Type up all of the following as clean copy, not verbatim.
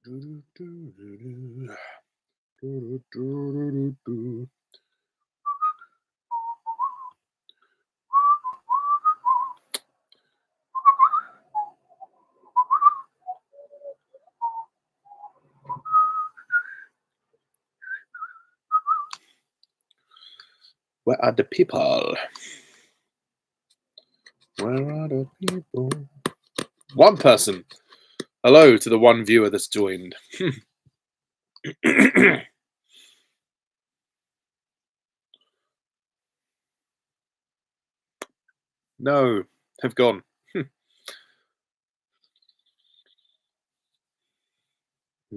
Where are the people? Where are the people? One person. Hello to the one viewer that's joined. No, have gone. Give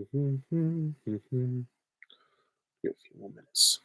a few more minutes.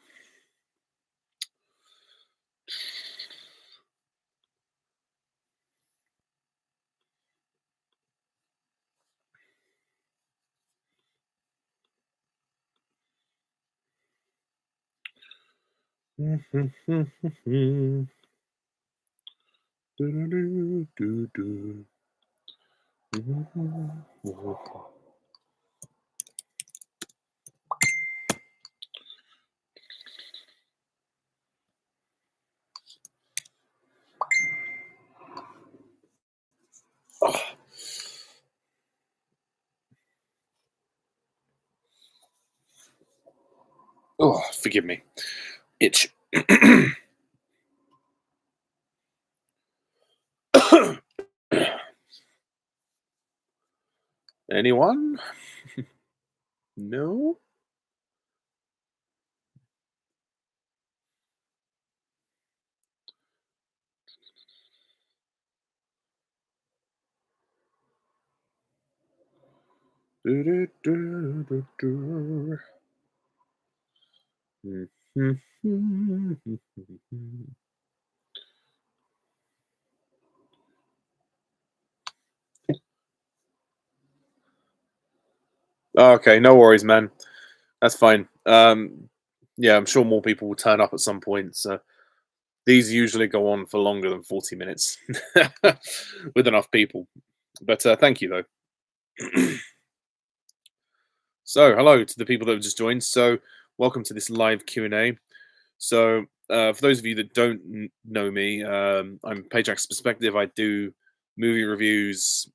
Oh, forgive me. Itch. Anyone? No? Okay, no worries, man. That's fine. Yeah, I'm sure more people will turn up at some point. So these usually go on for longer than 40 minutes with enough people. But thank you, though. So, hello to the people that have just joined. So, welcome to this live Q&A. So, for those of you that don't know me, I'm Payjack's Perspective. I do movie reviews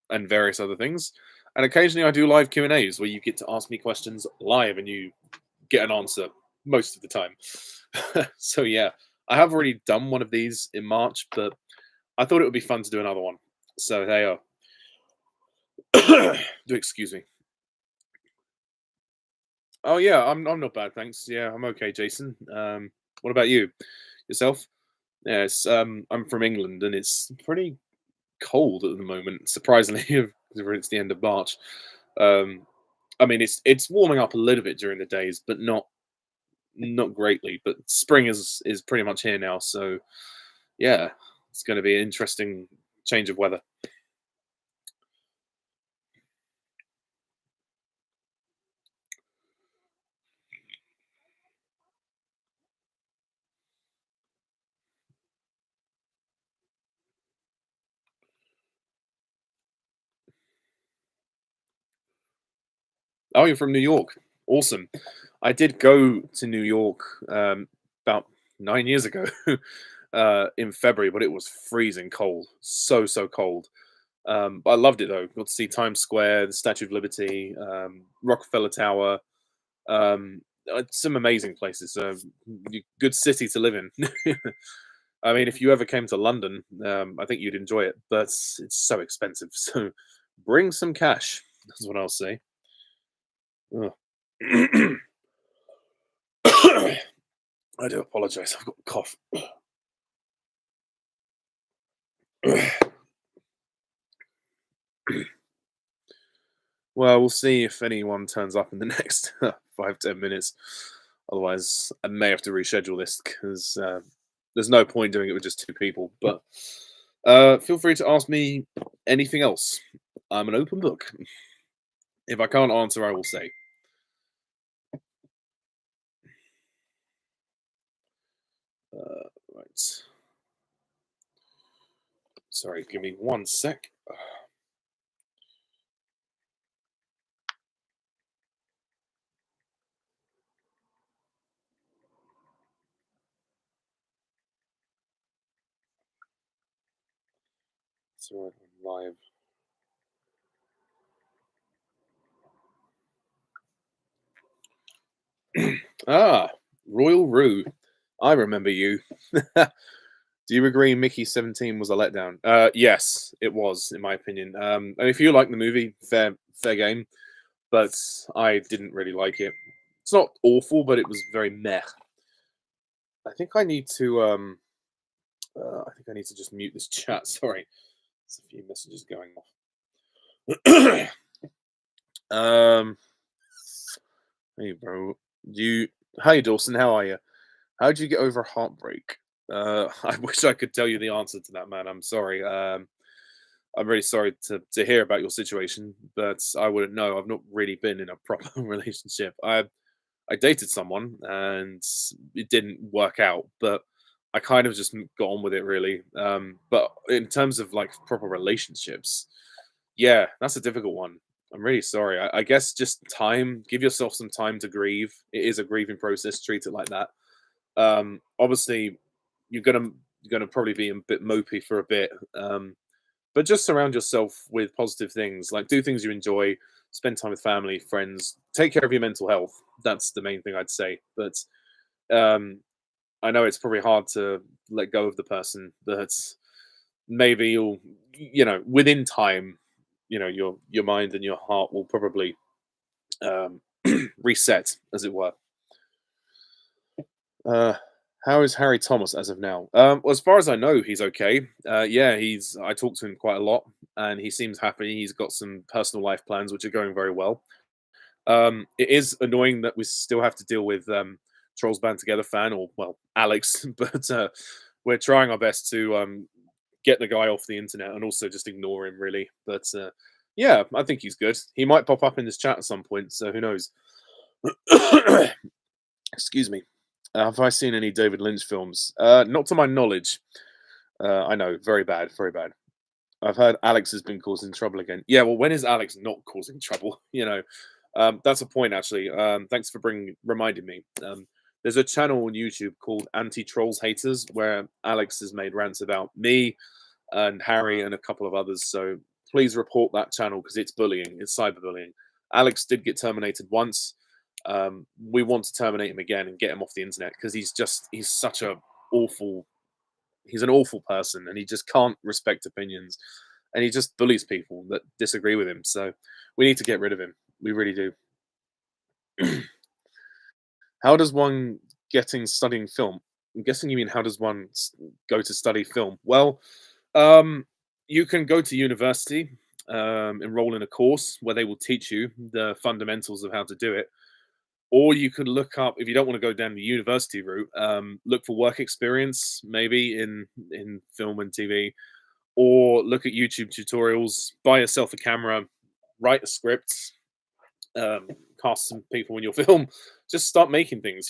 and various other things. And occasionally I do live Q&As where you get to ask me questions live and you get an answer most of the time. So, yeah, I have already done one of these in March, but I thought it would be fun to do another one. So, there you are. Do excuse me. Oh yeah, I'm not bad, thanks. Yeah, I'm okay, Jason. What about you? Yourself? Yes, I'm from England and it's pretty cold at the moment, surprisingly, considering it's the end of March. Um, I mean, it's warming up a little bit during the days, but not greatly. But spring is pretty much here now, so yeah, it's going to be an interesting change of weather. Oh, you're from New York. Awesome. I did go to New York about 9 years ago in February, but it was freezing cold. So cold. But I loved it though. Got to see Times Square, the Statue of Liberty, Rockefeller Tower. Some amazing places. Good city to live in. I mean, if you ever came to London, I think you'd enjoy it, but it's so expensive. So bring some cash. That's what I'll say. Ugh. I do apologize. I've got a cough. Well, we'll see if anyone turns up in the next 5-10 minutes. Otherwise, I may have to reschedule this because there's no point doing it with just two people. But feel free to ask me anything else. I'm an open book. If I can't answer, I will say. Right. Sorry, give me one sec. So live. Ah, Royal Rue. I remember you. Do you agree Mickey 17 was a letdown? Yes, it was, in my opinion. And if you like the movie, fair game, but I didn't really like it. It's not awful, but it was very meh. I think I need to I think I need to just mute this chat. Sorry. There's a few messages going off. Hey bro. You Hey Dawson, how are you? How'd you get over heartbreak? I wish I could tell you the answer to that, man. I'm sorry. I'm really sorry to hear about your situation, but I wouldn't know. I've not really been in a proper relationship. I dated someone and it didn't work out, but I kind of just got on with it really. But in terms of like proper relationships, yeah, that's a difficult one. I'm really sorry. I guess just time. Give yourself some time to grieve. It is a grieving process. Treat it like that. Obviously, you're gonna probably be a bit mopey for a bit. But just surround yourself with positive things. Like do things you enjoy. Spend time with family, friends. Take care of your mental health. That's the main thing I'd say. But um, I know it's probably hard to let go of the person, but maybe within time, your mind and your heart will probably um, reset, as it were. Uh, how is Harry Thomas as of now? Well, as far as I know, he's okay. Yeah, he's. I talked to him quite a lot, and he seems happy. He's got some personal life plans which are going very well. It is annoying that we still have to deal with Trolls Band Together fan, or well, Alex, but we're trying our best to get the guy off the internet and also just ignore him, really. But yeah, I think he's good. He might pop up in this chat at some point, so who knows? Excuse me. Have I seen any David Lynch films? Not to my knowledge. I know, very bad, very bad. I've heard Alex has been causing trouble again. Yeah, well, when is Alex not causing trouble? That's a point actually. Thanks for reminding me. There's a channel on YouTube called Anti Trolls Haters where Alex has made rants about me and Harry and a couple of others. So please report that channel because it's bullying. It's cyberbullying. Alex did get terminated once. We want to terminate him again and get him off the internet because he's such a awful he's an awful person and he just can't respect opinions and he just bullies people that disagree with him. So we need to get rid of him. We really do. How does one getting studying film? I'm guessing you mean how does one go to study film? Well, um, you can go to university, enroll in a course where they will teach you the fundamentals of how to do it. Or you could look up if you don't want to go down the university route. Look for work experience, maybe in film and TV, or look at YouTube tutorials. Buy yourself a camera, write a script, um, cast some people in your film. Just start making things.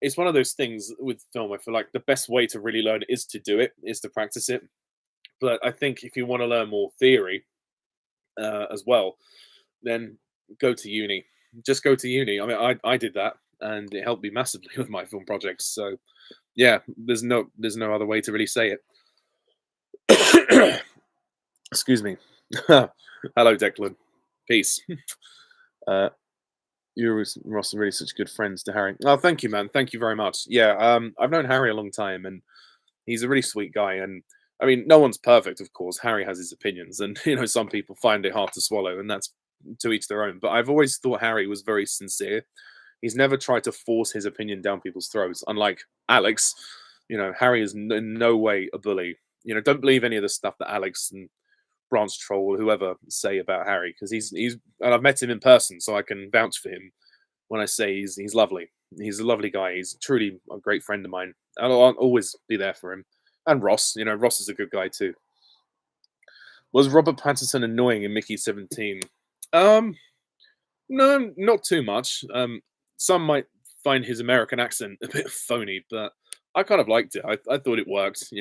It's one of those things with film. I feel like the best way to really learn is to do it, is to practice it. But I think if you want to learn more theory as well, then go to uni. Just go to uni. I mean, I did that, and it helped me massively with my film projects. So yeah, there's no other way to really say it. Excuse me. Hello, Declan. Peace. Uh, you and Ross are really such good friends to Harry. Oh, thank you, man. Thank you very much. Yeah, I've known Harry a long time, and he's a really sweet guy. And I mean, no one's perfect, of course. Harry has his opinions, and some people find it hard to swallow, and that's to each their own. But I've always thought Harry was very sincere. He's never tried to force his opinion down people's throats. Unlike Alex, Harry is in no way a bully. Don't believe any of the stuff that Alex and Branch Troll or whoever say about Harry because he's and I've met him in person, so I can vouch for him when I say he's lovely. He's a lovely guy. He's truly a great friend of mine. I'll always be there for him. And Ross, Ross is a good guy too. Was Robert Pattinson annoying in Mickey 17? Um, no, not too much. Some might find his American accent a bit phony, but I kind of liked it. I thought it worked.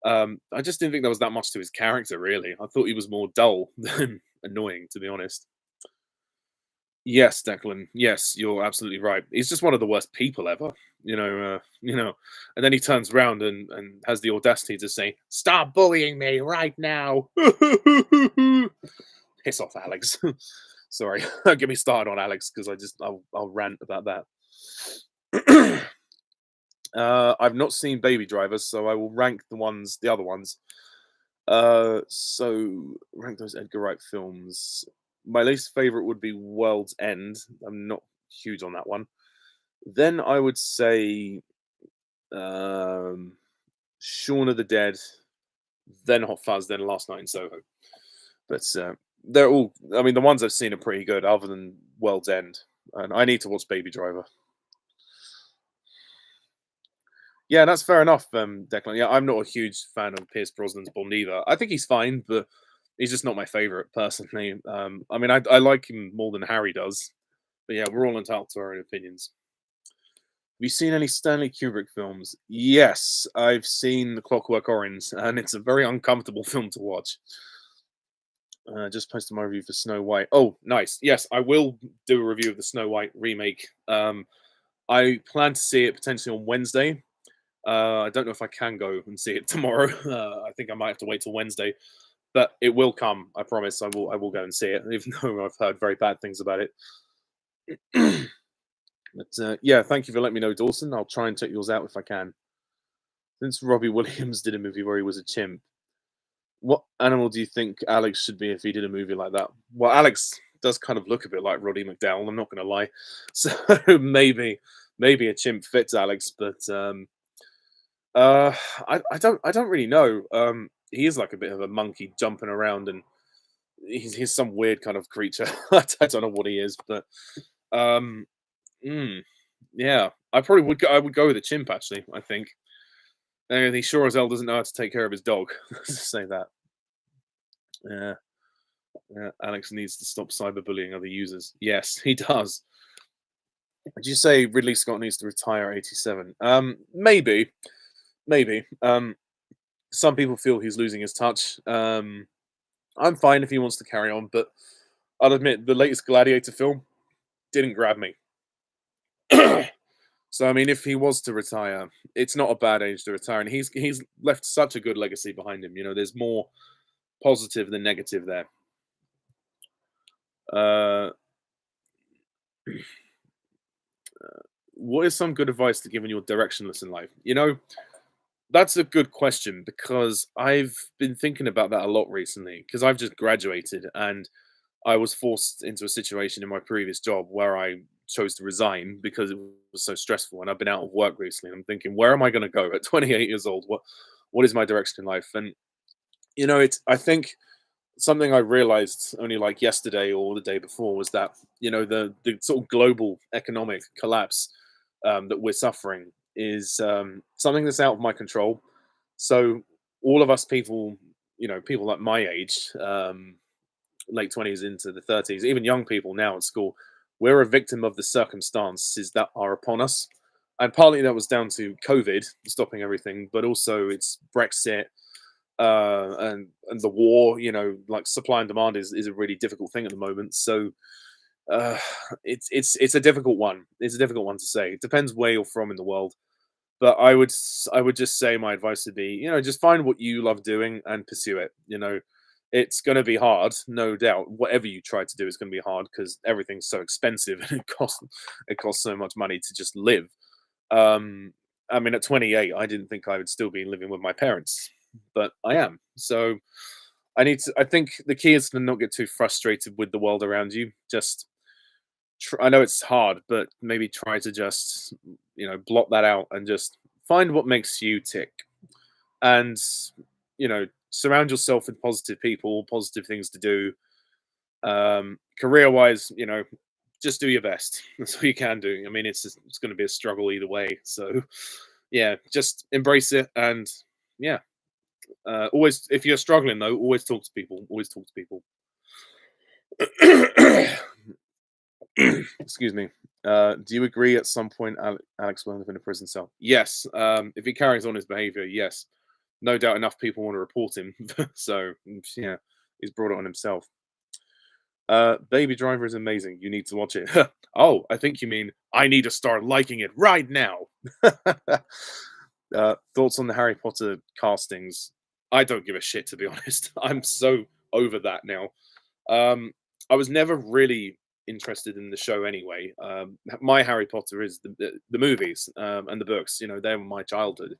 I just didn't think there was that much to his character. Really, I thought he was more dull than annoying, to be honest. Yes, Declan. Yes, you're absolutely right. He's just one of the worst people ever. And then he turns around and has the audacity to say, "Stop bullying me right now." Piss off, Alex. Sorry, don't get me started on Alex because I'll rant about that. I've not seen Baby Drivers, so I will rank the other ones. So rank those Edgar Wright films. My least favorite would be World's End. I'm not huge on that one. Then I would say um, Shaun of the Dead, then Hot Fuzz, then Last Night in Soho. But they're all. I mean, the ones I've seen are pretty good, other than World's End. And I need to watch Baby Driver. Yeah, that's fair enough, Declan. Yeah, I'm not a huge fan of Pierce Brosnan's Bond either. I think he's fine, but he's just not my favorite personally. I mean, I like him more than Harry does. But yeah, we're all entitled to our own opinions. Have you seen any Stanley Kubrick films? Yes, I've seen The Clockwork Orange, and it's a very uncomfortable film to watch. Just posted my review for Snow White. Oh, nice. Yes, I will do a review of the Snow White remake. I plan to see it potentially on Wednesday. I don't know if I can go and see it tomorrow. I think I might have to wait till Wednesday, but it will come. I promise. I will go and see it, even though I've heard very bad things about it. But yeah, thank you for letting me know, Dawson. I'll try and check yours out if I can. Since Robbie Williams did a movie where he was a chimp, what animal do you think Alex should be if he did a movie like that? Well, Alex does kind of look a bit like Roddy McDowell. I'm not going to lie. So maybe a chimp fits Alex, but uh, I don't really know. He is like a bit of a monkey jumping around, and he's some weird kind of creature. I don't know what he is, but um, mm, yeah, I would go with a chimp actually. I think. And he sure as hell doesn't know how to take care of his dog. Let's say that. Yeah, yeah. Alex needs to stop cyberbullying other users. Yes, he does. Did you say Ridley Scott needs to retire at 87? Maybe. Some people feel he's losing his touch. I'm fine if he wants to carry on, but I'll admit the latest Gladiator film didn't grab me. So I mean, if he was to retire, it's not a bad age to retire, and he's left such a good legacy behind him. There's more positive than negative there. Uh, what is some good advice to give when you're directionless in life? That's a good question because I've been thinking about that a lot recently because I've just graduated and I was forced into a situation in my previous job where I chose to resign because it was so stressful and I've been out of work recently. And I'm thinking, where am I going to go at 28 years old? What is my direction in life? And it's I think something I realized only like yesterday or the day before was that the sort of global economic collapse that we're suffering is something that's out of my control. So all of us people, people like my age, late 20s into the 30s, even young people now at school, we're a victim of the circumstances that are upon us. And partly that was down to COVID stopping everything, but also it's Brexit, and the war. Like supply and demand is a really difficult thing at the moment. So uh, it's a difficult one. It's a difficult one to say. It depends where you're from in the world. But I would just say my advice would be, just find what you love doing and pursue it. It's going to be hard, no doubt. Whatever you try to do is going to be hard because everything's so expensive and it costs so much money to just live. Um, I mean, at 28, I didn't think I would still be living with my parents, but I am. So I think the key is to not get too frustrated with the world around you. Just, I know it's hard, but maybe try to just, blot that out and just find what makes you tick. And, surround yourself with positive people, positive things to do. Career wise, just do your best. That's all you can do. I mean, it's going to be a struggle either way. So, yeah, just embrace it. And yeah, always, if you're struggling though, always talk to people. Always talk to people. Excuse me. Do you agree at some point Alex will end up in a prison cell? Yes. If he carries on his behavior, yes. No doubt enough people want to report him. So, yeah, he's brought it on himself. Baby Driver is amazing. You need to watch it. Oh, I think you mean I need to start liking it right now. Thoughts on the Harry Potter castings? I don't give a shit, to be honest. I'm so over that now. Um, I was never really interested in the show anyway. My Harry Potter is the movies and the books. You know, they were my childhood,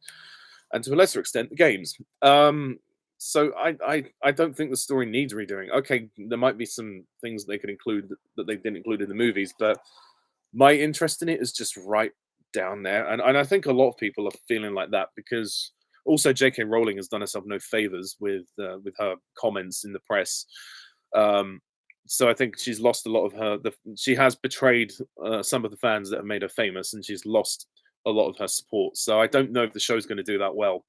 and to a lesser extent, the games. So I don't think the story needs redoing. Okay, there might be some things they could include that they didn't include in the movies, but my interest in it is just right down there, and I think a lot of people are feeling like that because also J.K. Rowling has done herself no favors with her comments in the press. Um, so I think she's lost a lot of her. She has betrayed some of the fans that have made her famous, and she's lost a lot of her support. So I don't know if the show's going to do that well,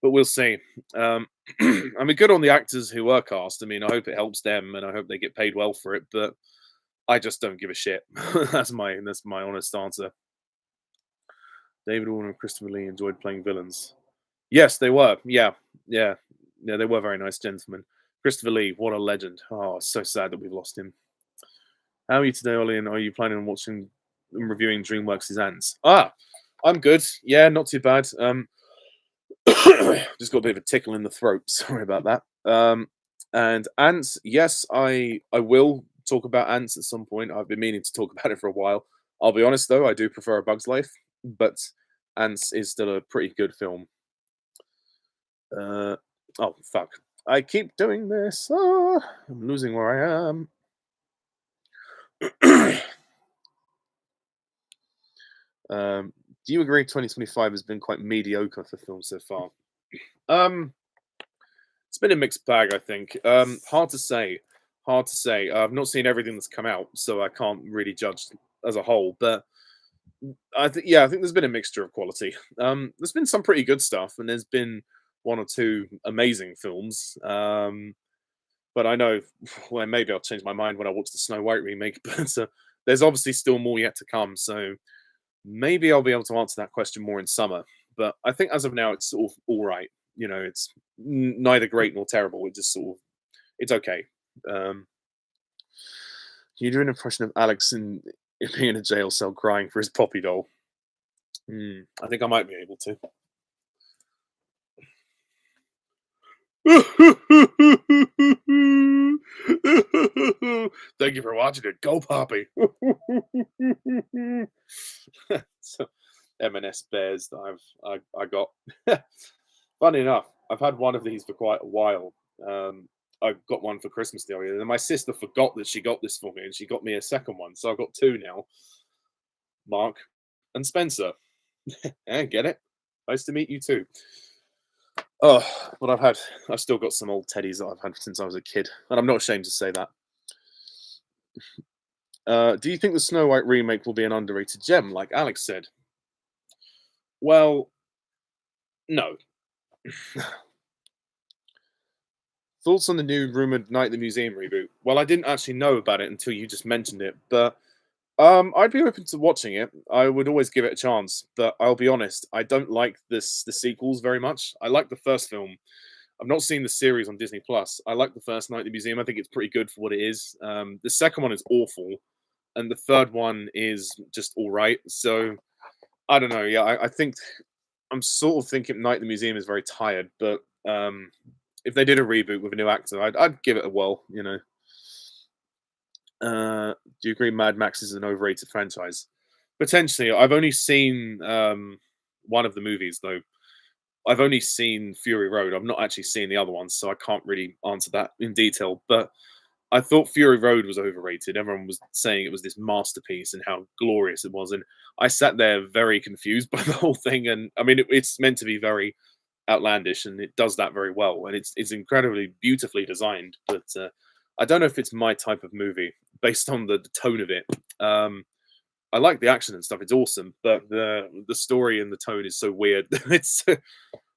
but we'll see. Um, I mean, good on the actors who were cast. I mean, I hope it helps them, and I hope they get paid well for it. But I just don't give a shit. That's my honest answer. David Warner and Christopher Lee enjoyed playing villains. Yes, they were. Yeah, yeah, yeah. They were very nice gentlemen. Christopher Lee, what a legend. Oh, it's so sad that we've lost him. How are you today, Ollie? And are you planning on watching and reviewing DreamWorks' Ants? Ah, I'm good. Yeah, not too bad. Just got a bit of a tickle in the throat. Sorry about that. And ants, yes, I will talk about ants at some point. I've been meaning to talk about it for a while. I'll be honest though, I do prefer A Bug's Life, but Ants is still a pretty good film. Uh, oh fuck! I keep doing this. Ah, I'm losing where I am. Do you agree 2025 has been quite mediocre for films so far? Um, it's been a mixed bag, I think. Hard to say. Hard to say. I've not seen everything that's come out, so I can't really judge as a whole. But I think there's been a mixture of quality. There's been some pretty good stuff, and there's been one or two amazing films. But I know, well, maybe I'll change my mind when I watch the Snow White remake. But there's obviously still more yet to come. So maybe I'll be able to answer that question more in summer. But I think as of now, it's sort of all right. You know, it's neither great nor terrible. It just sort of it's okay. Um, can you do an impression of Alex in being in a jail cell crying for his Poppy doll? I think I might be able to. Thank you for watching it. Go Poppy. So, M&S bears that I got. Funny enough, I've had one of these for quite a while. I got one for Christmas the other year, and my sister forgot that she got this for me, and she got me a second one. So I've got two now. Mark and Spencer. Get it? Nice to meet you too. Oh, but I've still got some old teddies that I've had since I was a kid, and I'm not ashamed to say that. Do you think the Snow White remake will be an underrated gem, like Alex said? Well, no. Thoughts on the new rumored Night at the Museum reboot? Well, I didn't actually know about it until you just mentioned it, but I'd be open to watching it. I would always give it a chance, but I'll be honest, I don't like the sequels very much. I like the first film. I've not seen the series on Disney Plus. I like the first Night at the Museum. I think it's pretty good for what it is. The second one is awful, and the third one is just all right. So I don't know. Yeah, I think I'm sort of thinking Night at the Museum is very tired, but if they did a reboot with a new actor, I'd give it a whirl. You know. Do you agree Mad Max is an overrated franchise? Potentially. I've only seen one of the movies though. I've only seen Fury Road. I've not actually seen the other ones, so I can't really answer that in detail. But I thought Fury Road was overrated. Everyone was saying it was this masterpiece and how glorious it was, and I sat there very confused by the whole thing. And I mean, it's meant to be very outlandish, and it does that very well, and it's incredibly beautifully designed. But I don't know if it's my type of movie based on the tone of it. I like the action and stuff; it's awesome, but the story and the tone is so weird.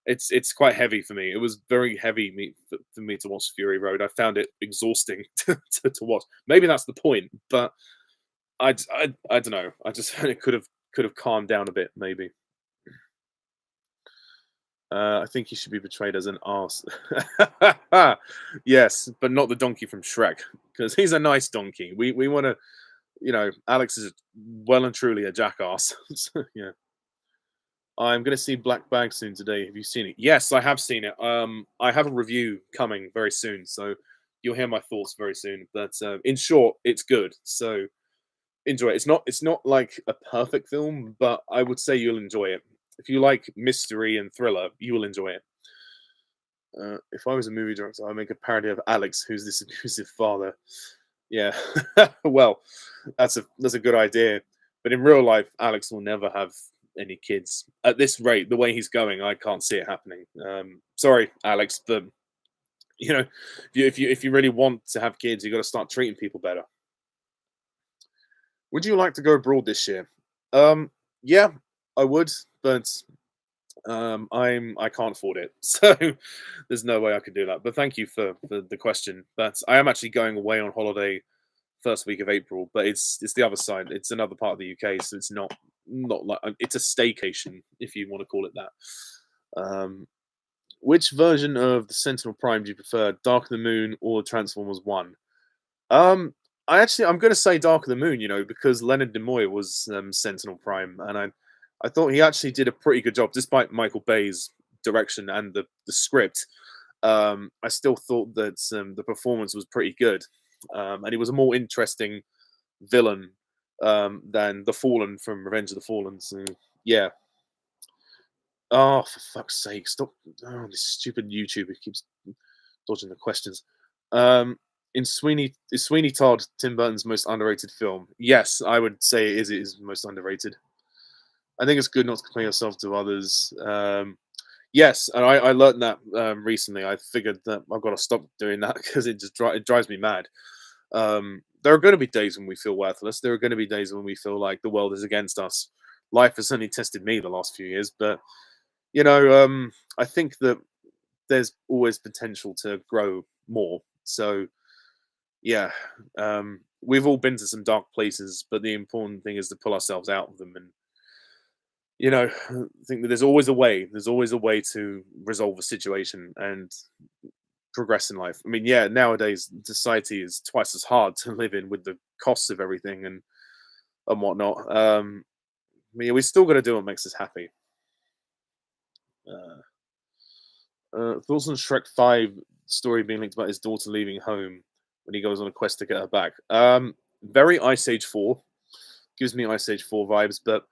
It's quite heavy for me. It was very heavy for me to watch Fury Road. I found it exhausting to watch. Maybe that's the point, but I don't know. I just it could have calmed down a bit, maybe. I think he should be portrayed as an arse. Yes, but not the donkey from Shrek, because he's a nice donkey. We want to, Alex is well and truly a jackass. So, yeah. I'm gonna see Black Bag soon today. Have you seen it? Yes, I have seen it. I have a review coming very soon, so you'll hear my thoughts very soon. But in short, it's good. So enjoy it. It's not like a perfect film, but I would say you'll enjoy it. If you like mystery and thriller, you will enjoy it. If I was a movie director, I'd make a parody of Alex, who's this abusive father. Yeah, well, that's a good idea. But in real life, Alex will never have any kids. At this rate, the way he's going, I can't see it happening. Sorry, Alex, but if you really want to have kids, you got to start treating people better. Would you like to go abroad this year? Yeah, I would, but I can't afford it, so there's no way I could do that. But thank you for the question. But I am actually going away on holiday first week of April, but it's the other side. It's another part of the UK, so it's not like it's a staycation if you want to call it that. Which version of the Sentinel Prime do you prefer, Dark of the Moon or Transformers One? Um, I'm going to say Dark of the Moon, because Leonard Nimoy was Sentinel Prime, and I thought he actually did a pretty good job, despite Michael Bay's direction and the script. I still thought that the performance was pretty good, and he was a more interesting villain than the Fallen from Revenge of the Fallen. So yeah. Oh, for fuck's sake! Stop! Oh, this stupid YouTuber keeps dodging the questions. Um, is Sweeney Todd Tim Burton's most underrated film? Yes, I would say it is most underrated. I think it's good not to compare yourself to others. Yes, and I learned that recently. I figured that I've got to stop doing that because it drives me mad. There are going to be days when we feel worthless. There are going to be days when we feel like the world is against us. Life has certainly tested me the last few years, but I think that there's always potential to grow more. So yeah, we've all been to some dark places, but the important thing is to pull ourselves out of them. And I think that there's always a way. There's always a way to resolve a situation and progress in life. I mean, yeah, nowadays society is twice as hard to live in with the costs of everything and whatnot. We still got to do what makes us happy. Thoughts on Shrek 5 story being linked about his daughter leaving home when he goes on a quest to get her back. Very Ice Age 4. Gives me Ice Age 4 vibes, but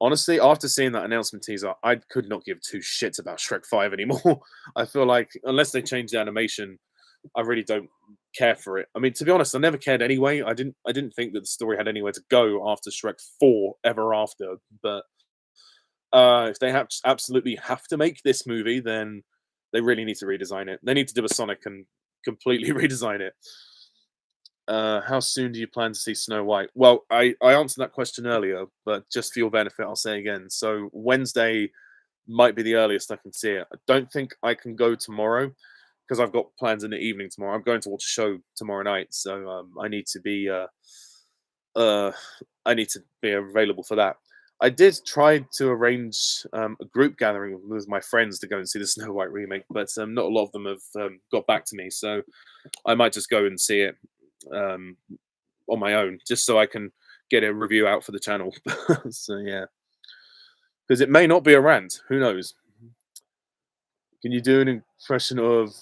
honestly, after seeing that announcement teaser, I could not give two shits about Shrek 5 anymore. I feel like unless they change the animation, I really don't care for it. I mean, to be honest, I never cared anyway. I didn't think that the story had anywhere to go after Shrek 4 ever after. But if they absolutely have to make this movie, then they really need to redesign it. They need to do a Sonic and completely redesign it. How soon do you plan to see Snow White? Well, I answered that question earlier, but just for your benefit, I'll say again. So Wednesday might be the earliest I can see it. I don't think I can go tomorrow because I've got plans in the evening tomorrow. I'm going to watch a show tomorrow night, so uh, I need to be available for that. I did try to arrange a group gathering with my friends to go and see the Snow White remake, but not a lot of them have got back to me. So I might just go and see it um, on my own, just so I can get a review out for the channel. So yeah, because it may not be a rant. Who knows? Can you do an impression of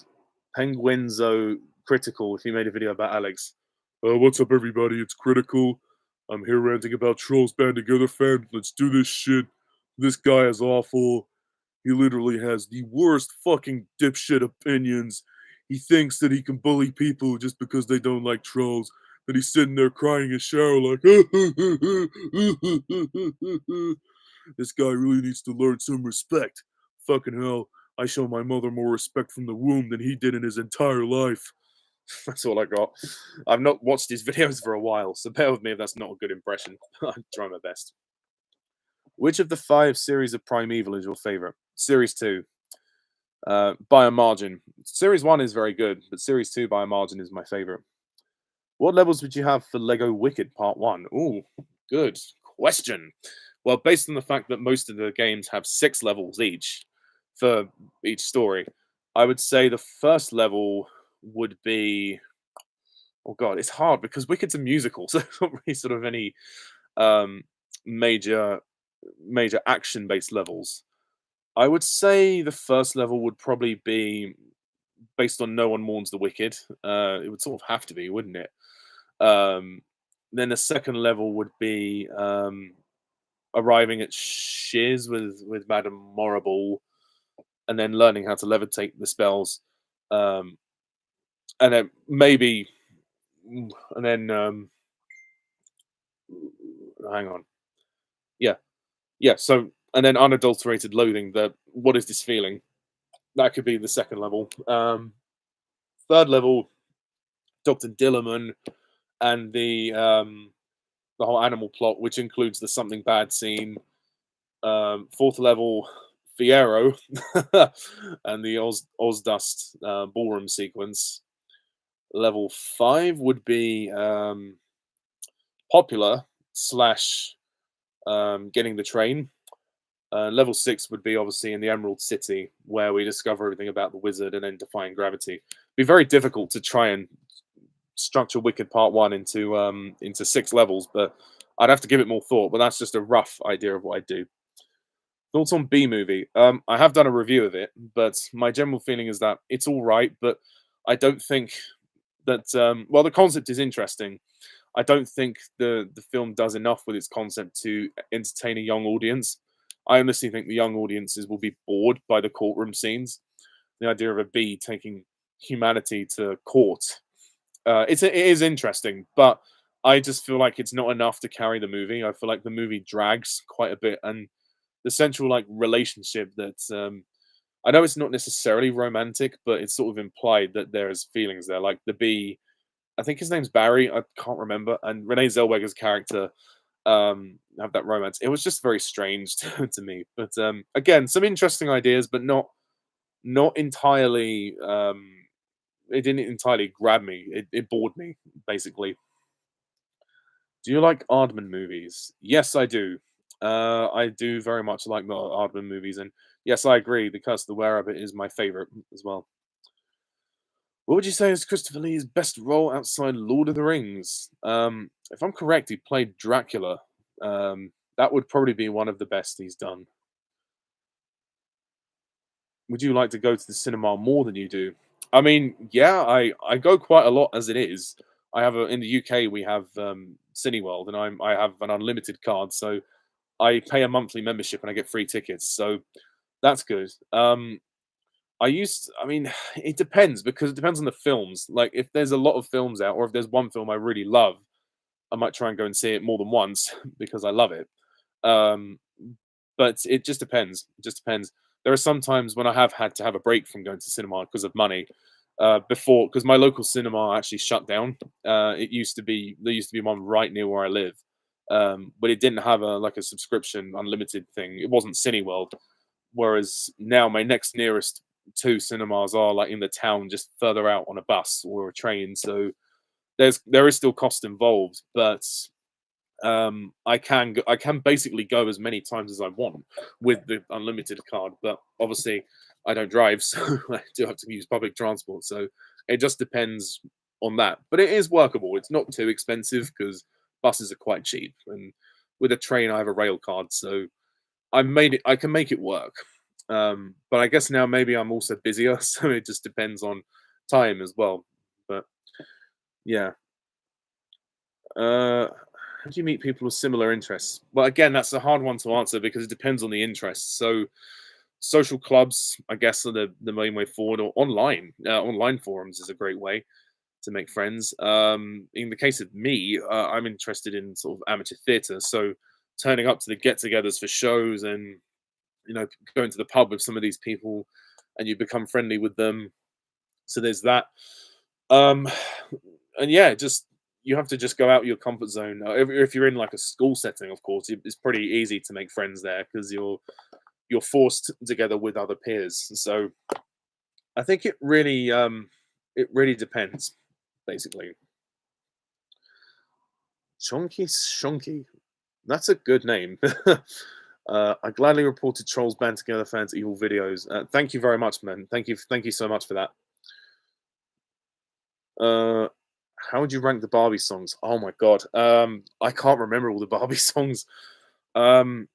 Penguinzo Critical if you made a video about Alex? What's up, everybody? It's Critical. I'm here ranting about Trolls Band Together, fam. Let's do this shit. This guy is awful. He literally has the worst fucking dipshit opinions. He thinks that he can bully people just because they don't like trolls. Then he's sitting there crying in his shower like, this guy really needs to learn some respect. Fucking hell, I show my mother more respect from the womb than he did in his entire life. That's all I got. I've not watched his videos for a while, so bear with me if that's not a good impression. I'll try my best. Which of the 5 series of Primeval is your favorite? Series 2. By a margin. Series 1 is very good, but Series 2 by a margin is my favorite. What levels would you have for Lego Wicked Part 1? Ooh, good question. Well, based on the fact that most of the games have 6 levels each, for each story. I would say the first level would be, oh god, it's hard because Wicked's a musical, so there's not really sort of any um, major major action based levels. I would say the first level would probably be based on No One Mourns the Wicked. It would sort of have to be, wouldn't it? Um, then the second level would be arriving at Shiz with Madame Morrible, and then learning how to levitate the spells, um, and then maybe, and then hang on, yeah, yeah. So and then unadulterated loathing. The what is this feeling? That could be the second level. Third level, Doctor Dillerman and the whole animal plot, which includes the something bad scene. Fourth level, Fiero and the Ozdust ballroom sequence. Level 5 would be popular slash getting the train. Level 6 would be obviously in the Emerald City, where we discover everything about the wizard and then defying gravity. Be very difficult to try and structure Wicked Part 1 into 6 levels, but I'd have to give it more thought. But that's just a rough idea of what I do. Thoughts on B movie? I have done a review of it, but my general feeling is that it's all right, but I don't think that while the concept is interesting, I don't think the film does enough with its concept to entertain a young audience. I honestly think the young audiences will be bored by the courtroom scenes. The idea of a bee taking humanity to court. It is interesting, but I just feel like it's not enough to carry the movie. I feel like the movie drags quite a bit, and the central like relationship that I know it's not necessarily romantic, but it's sort of implied that there's feelings there. Like the bee, I think his name's Barry. I can't remember, and Renee Zellweger's character have that romance. It was just very strange to me. But again, some interesting ideas, but not entirely. It didn't entirely grab me. It bored me basically. Do you like Aardman movies? Yes, I do. I do very much like the Aardman movies, and yes, I agree. The Curse of the Were-Rabbit is my favorite as well. What would you say is Christopher Lee's best role outside Lord of the Rings? If I'm correct, he played Dracula. That would probably be one of the best he's done. Would you like to go to the cinema more than you do? I mean, yeah, I go quite a lot as it is. I have a in the UK we have Cineworld, and I have an unlimited card, so I pay a monthly membership and I get free tickets. So that's good. I mean, it depends because it depends on the films. Like, if there's a lot of films out, or if there's one film I really love, I might try and go and see it more than once because I love it. Um, but it just depends. It just depends. There are some times when I have had to have a break from going to cinema because of money. Before, because my local cinema actually shut down. It used to be there used to be one right near where I live, but it didn't have a like a subscription unlimited thing. It wasn't Cineworld. Whereas now my next nearest two cinemas are like in the town, just further out on a bus or a train. So there is still cost involved, but I can basically go as many times as I want with the unlimited card. But obviously, I don't drive, so I do have to use public transport. So it just depends on that. But it is workable. It's not too expensive because buses are quite cheap, and with a train, I have a rail card, so I made it. I can make it work. But I guess now maybe I'm also busier, so it just depends on time as well. But yeah. How do you meet people with similar interests? Well, again, that's a hard one to answer because it depends on the interests. So, social clubs, I guess, are the main way forward, or online. Online forums is a great way to make friends. In the case of me, I'm interested in sort of amateur theatre, so turning up to the get-togethers for shows, and going to the pub with some of these people, and you become friendly with them. So there's that. Um, and yeah, just you have to just go out your comfort zone. If you're in like a school setting, of course, it's pretty easy to make friends there because you're forced together with other peers. So I think it really depends, basically. Chonky Shonky. That's a good name. I gladly reported Trolls Band Together fans evil videos. Thank you very much, man. Thank you so much for that. Uh, how would you rank the Barbie songs? Oh my god, I can't remember all the Barbie songs. Um,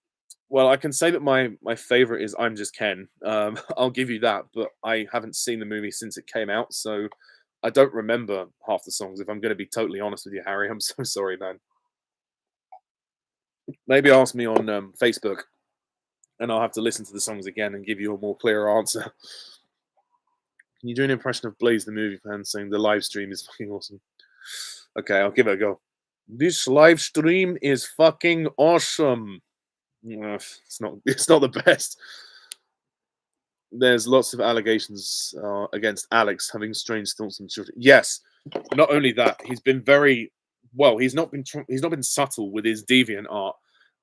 well, I can say that my favorite is "I'm Just Ken." I'll give you that, but I haven't seen the movie since it came out, so I don't remember half the songs. If I'm going to be totally honest with you, Harry, I'm so sorry, man. Maybe ask me on Facebook, and I'll have to listen to the songs again and give you a more clearer answer. Can you do an impression of Blaze the movie fan saying the live stream is fucking awesome? Okay, I'll give it a go. This live stream is fucking awesome. It's not. It's not the best. There's lots of allegations against Alex having strange thoughts and children. Yes, not only that, he's been very well. He's not been subtle with his deviant art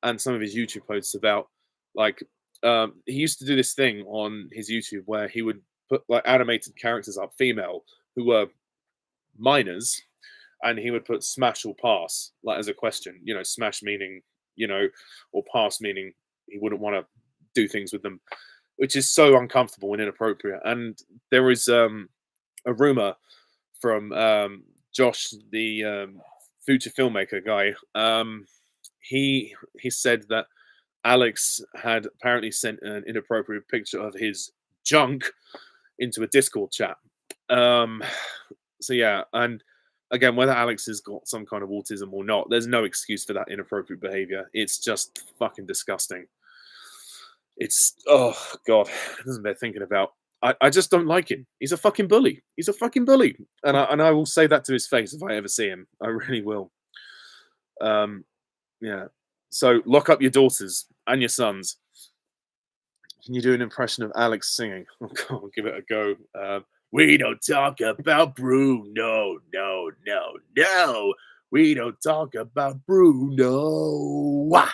and some of his YouTube posts about like he used to do this thing on his YouTube where he would put like animated characters up, female, who were minors, and he would put smash or pass like as a question. You know, smash meaning or pass meaning he wouldn't want to do things with them, which is so uncomfortable and inappropriate. And there is a rumor from Josh, the future filmmaker guy. He said that Alex had apparently sent an inappropriate picture of his junk into a Discord chat. Um, so yeah, and again, whether Alex has got some kind of autism or not, there's no excuse for that inappropriate behavior. It's just fucking disgusting. It's oh god, it doesn't bear thinking about. I just don't like him. He's a fucking bully. He's a fucking bully, and I will say that to his face if I ever see him. I really will. Um, yeah. So lock up your daughters and your sons. Can you do an impression of Alex singing? Oh god, give it a go. We don't talk about Bruno. No, no, no. We don't talk about Bruno. Wah!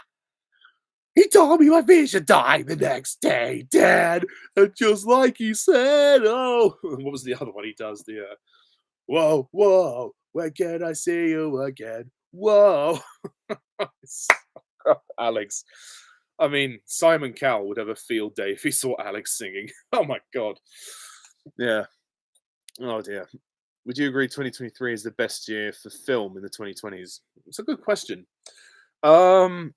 He told me my fish would die the next day, Dad. And just like he said, oh, what was the other one he does? The whoa, whoa, when can I see you again? Whoa, Alex. I mean, Simon Cowell would have a field day if he saw Alex singing. Oh my god. Yeah. Oh dear. Would you agree 2023 is the best year for film in the 2020s? It's a good question. Um,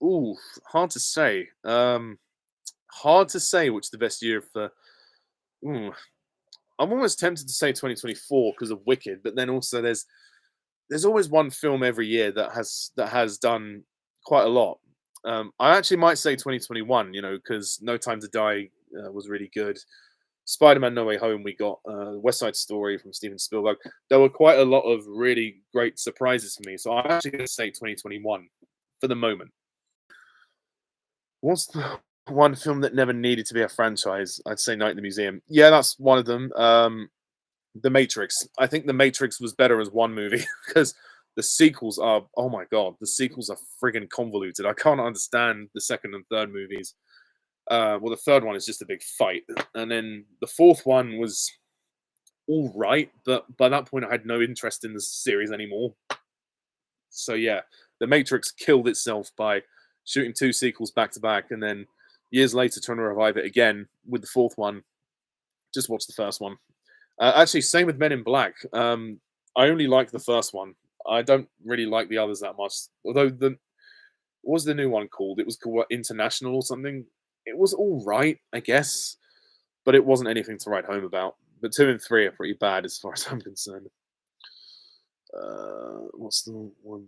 ooh, hard to say. Hard to say which the best year for. Ooh, I'm almost tempted to say 2024 because of Wicked, but then also there's always one film every year that has done quite a lot. I actually might say 2021, because No Time to Die was really good. Spider-Man: No Way Home, we got West Side Story from Steven Spielberg. There were quite a lot of really great surprises for me, so I'm actually going to say 2021 for the moment. What's the one film that never needed to be a franchise? I'd say Night in the Museum. Yeah, that's one of them. The Matrix. I think The Matrix was better as one movie because the sequels are, oh my god, the sequels are friggin' convoluted. I can't understand the second and third movies. Well, the third one is just a big fight, and then the fourth one was all right, but by that point, I had no interest in the series anymore. So yeah, The Matrix killed itself by shooting two sequels back to back, and then years later trying to revive it again with the fourth one. Just watch the first one. Actually, same with Men in Black. I only like the first one. I don't really like the others that much. Although what was the new one called? It was called what, International or something. It was all right, I guess, but it wasn't anything to write home about. But two and three are pretty bad as far as I'm concerned. What's the one?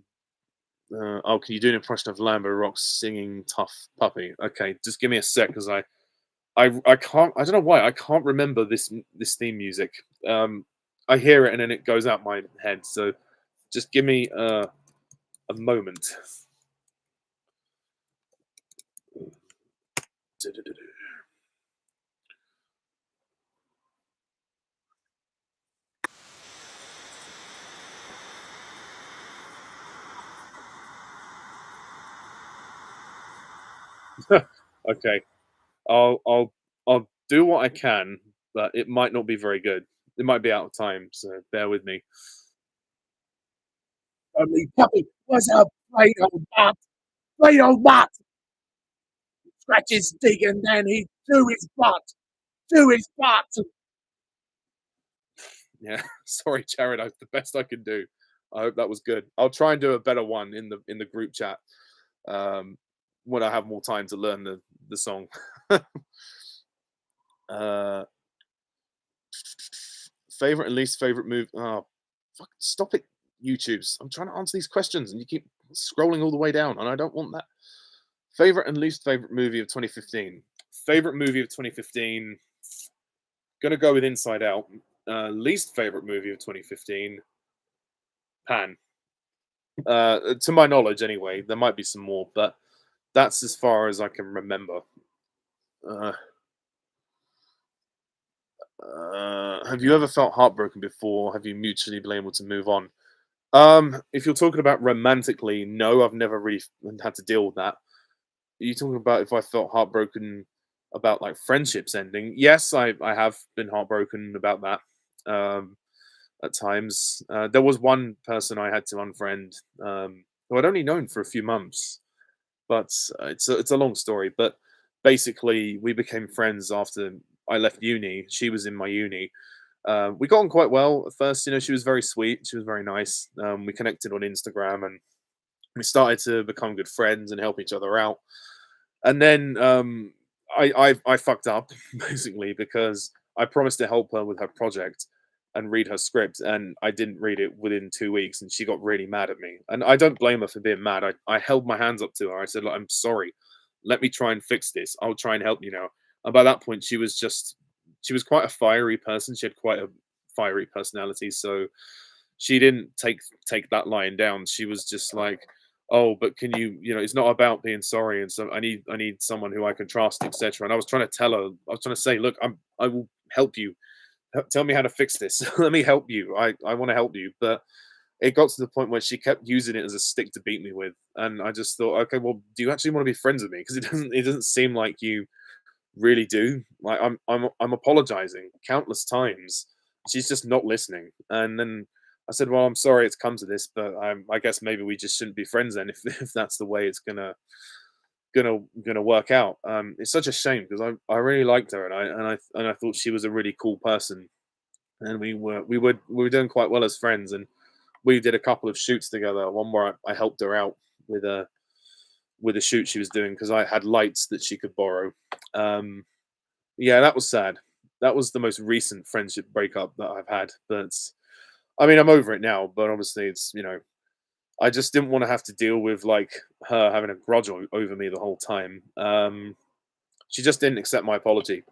Oh, can you do an impression of Lambo Rocks singing "Tough Puppy"? Okay, just give me a sec because I can't. I don't know why I can't remember this theme music. I hear it and then it goes out my head. So just give me a moment. Okay, I'll do what I can, but it might not be very good. It might be out of time, so bear with me. Puppy, what's up, Play-Doh Box? Play-Doh Box. scratch his dick, and then he do his butt, do his butt. Yeah, sorry, Jared. The best I can do. I hope that was good. I'll try and do a better one in the group chat um, when I have more time to learn the song. uh, favorite and least favorite movie. Oh, fuck, stop it, YouTube's. I'm trying to answer these questions, and you keep scrolling all the way down, and I don't want that. Favorite and least favorite movie of 2015. Favorite movie of 2015. Gonna go with Inside Out. Least favorite movie of 2015. Pan. To my knowledge, anyway. There might be some more, but that's as far as I can remember. Uh, have you ever felt heartbroken before? Have you mutually been able to move on? If you're talking about romantically, no, I've never really had to deal with that. Are you talking about if I felt heartbroken about like friendships ending? Yes, I have been heartbroken about that at times. There was one person I had to unfriend who I'd only known for a few months, but it's a long story. But basically, we became friends after I left uni. She was in my uni. We got on quite well at first. You know, she was very sweet. She was very nice. We connected on Instagram and we started to become good friends and help each other out. And then I fucked up basically because I promised to help her with her project and read her script, and I didn't read it within 2 weeks, and she got really mad at me. And I don't blame her for being mad. I held my hands up to her. I said, "Look, I'm sorry. Let me try and fix this. I'll try and help you now." And by that point, she was quite a fiery person. She had quite a fiery personality, so she didn't take that lying down. She was just like, "Oh, but can you know, it's not about being sorry, and so I need someone who I can trust, etc." And I was trying to tell her, I was trying to say, "Look, I will help you. Tell me how to fix this. Let me help you. I want to help you." But it got to the point where she kept using it as a stick to beat me with, and I just thought, okay, well, do you actually want to be friends with me? Because it doesn't seem like you really do. Like I'm apologizing countless times. She's just not listening. And then I said, "Well, I'm sorry it's come to this, but I guess maybe we just shouldn't be friends then if that's the way it's gonna work out." It's such a shame because I really liked her, and I thought she was a really cool person, and we were doing quite well as friends, and we did a couple of shoots together. One where I helped her out with a shoot she was doing because I had lights that she could borrow. Um, yeah, that was sad. That was the most recent friendship breakup that I've had. But I mean, I'm over it now. But obviously, it's I just didn't want to have to deal with like her having a grudge over me the whole time. She just didn't accept my apology.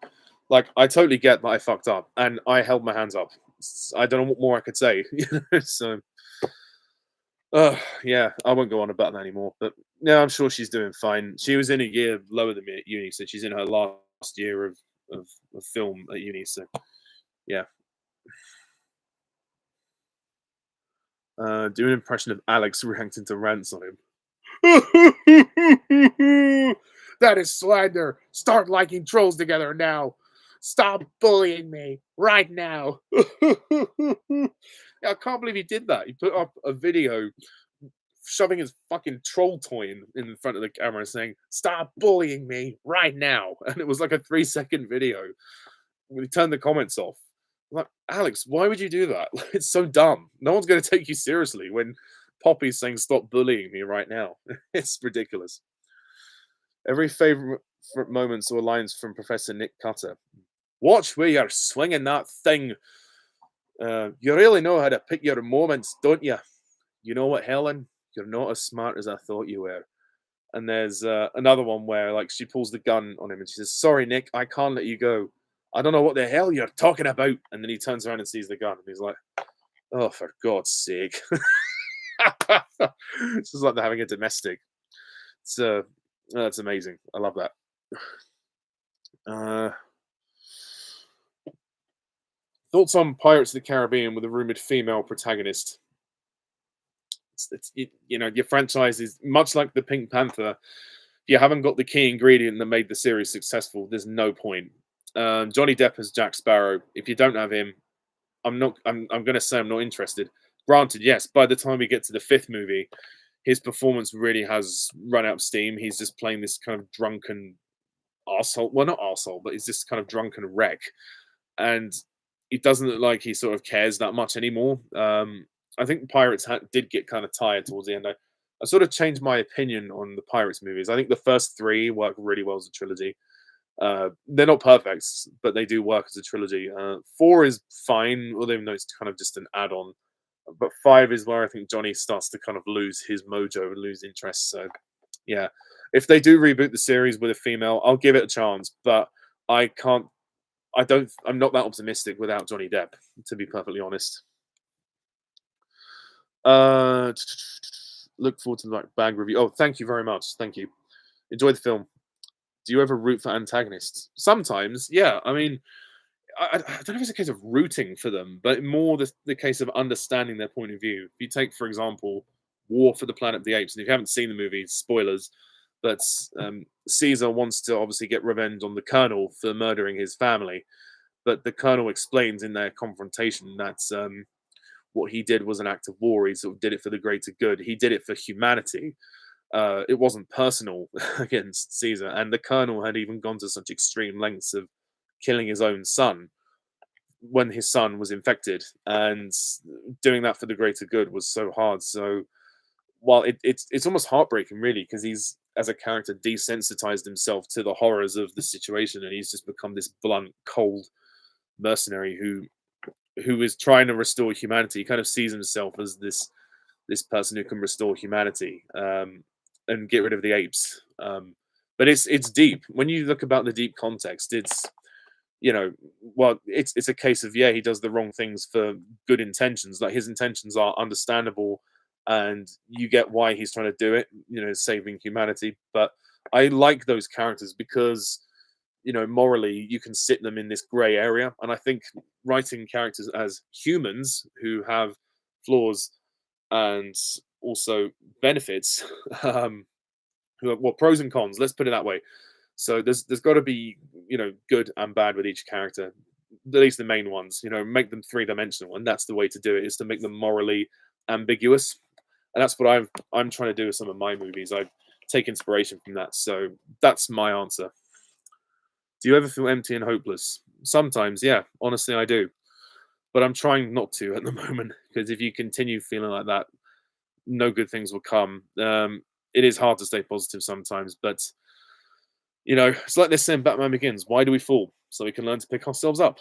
Like I totally get that I fucked up, and I held my hands up. I don't know what more I could say. So, yeah, I won't go on about that anymore. But yeah, I'm sure she's doing fine. She was in a year lower than me at uni, so she's in her last year of film at uni. So yeah, do an impression of Alex reacting to rants on him. That is slander. Start liking trolls together now. Stop bullying me right now. I can't believe he did that. He put up a video shoving his fucking troll toy in front of the camera saying, "Stop bullying me right now." And it was like a 3-second video. We turned the comments off. I'm like, Alex, why would you do that? It's so dumb. No one's going to take you seriously when Poppy's saying, "Stop bullying me right now." It's ridiculous. Every favorite moments or lines from Professor Nick Cutter. Watch where you're swinging that thing. You really know how to pick your moments, don't you? You know what, Helen? You're not as smart as I thought you were. And there's another one where like she pulls the gun on him and she says, "Sorry, Nick, I can't let you go. I don't know what the hell you're talking about." And then he turns around and sees the gun and he's like, "Oh, for God's sake." It's just like they're having a domestic. So that's amazing. I love that. Uh, thoughts on Pirates of the Caribbean with a rumored female protagonist? Your franchise is much like the Pink Panther. If you haven't got the key ingredient that made the series successful, there's no point. Johnny Depp as Jack Sparrow. If you don't have him, I'm not. I'm going to say I'm not interested. Granted, yes. By the time we get to the fifth movie, his performance really has run out of steam. He's just playing this kind of drunken arsehole. Well, not arsehole, but he's this kind of drunken wreck, and it doesn't look like he sort of cares that much anymore. I think Pirates did get kind of tired towards the end. I sort of changed my opinion on the Pirates movies. I think the first three work really well as a trilogy. They're not perfect, but they do work as a trilogy. Four is fine, although even though it's kind of just an add-on. But five is where I think Johnny starts to kind of lose his mojo and lose interest. So, yeah, if they do reboot the series with a female, I'll give it a chance. But I can't. I don't. I'm not that optimistic without Johnny Depp, to be perfectly honest. Uh, look forward to the like, bag review. Oh, thank you very much. Thank you. Enjoy the film. Do you ever root for antagonists? Sometimes, yeah. I mean, I don't know if it's a case of rooting for them, but more the case of understanding their point of view. If you take, for example, War for the Planet of the Apes, and if you haven't seen the movie, spoilers, but Caesar wants to obviously get revenge on the Colonel for murdering his family. But the Colonel explains in their confrontation that what he did was an act of war. He sort of did it for the greater good. He did it for humanity. It wasn't personal against Caesar, and the Colonel had even gone to such extreme lengths of killing his own son when his son was infected, and doing that for the greater good was so hard. So, while it's almost heartbreaking, really, because he's as a character desensitized himself to the horrors of the situation, and he's just become this blunt, cold mercenary who is trying to restore humanity. He kind of sees himself as this person who can restore humanity and get rid of the apes. But it's deep. When you look about the deep context, it's well, it's a case of yeah, he does the wrong things for good intentions. Like his intentions are understandable, and you get why he's trying to do it. Saving humanity. But I like those characters because morally you can sit them in this gray area, and I think writing characters as humans who have flaws and also benefits who are well pros and cons, let's put it that way. So there's got to be good and bad with each character, at least the main ones. Make them three-dimensional, and that's the way to do it, is to make them morally ambiguous. And that's what I'm trying to do with some of my movies. I take inspiration from that. So that's my answer. Do you ever feel empty and hopeless? Sometimes, yeah, honestly I do, but I'm trying not to at the moment, because if you continue feeling like that, no good things will come. It is hard to stay positive sometimes, but it's like this saying Batman Begins. Why do we fall? So we can learn to pick ourselves up.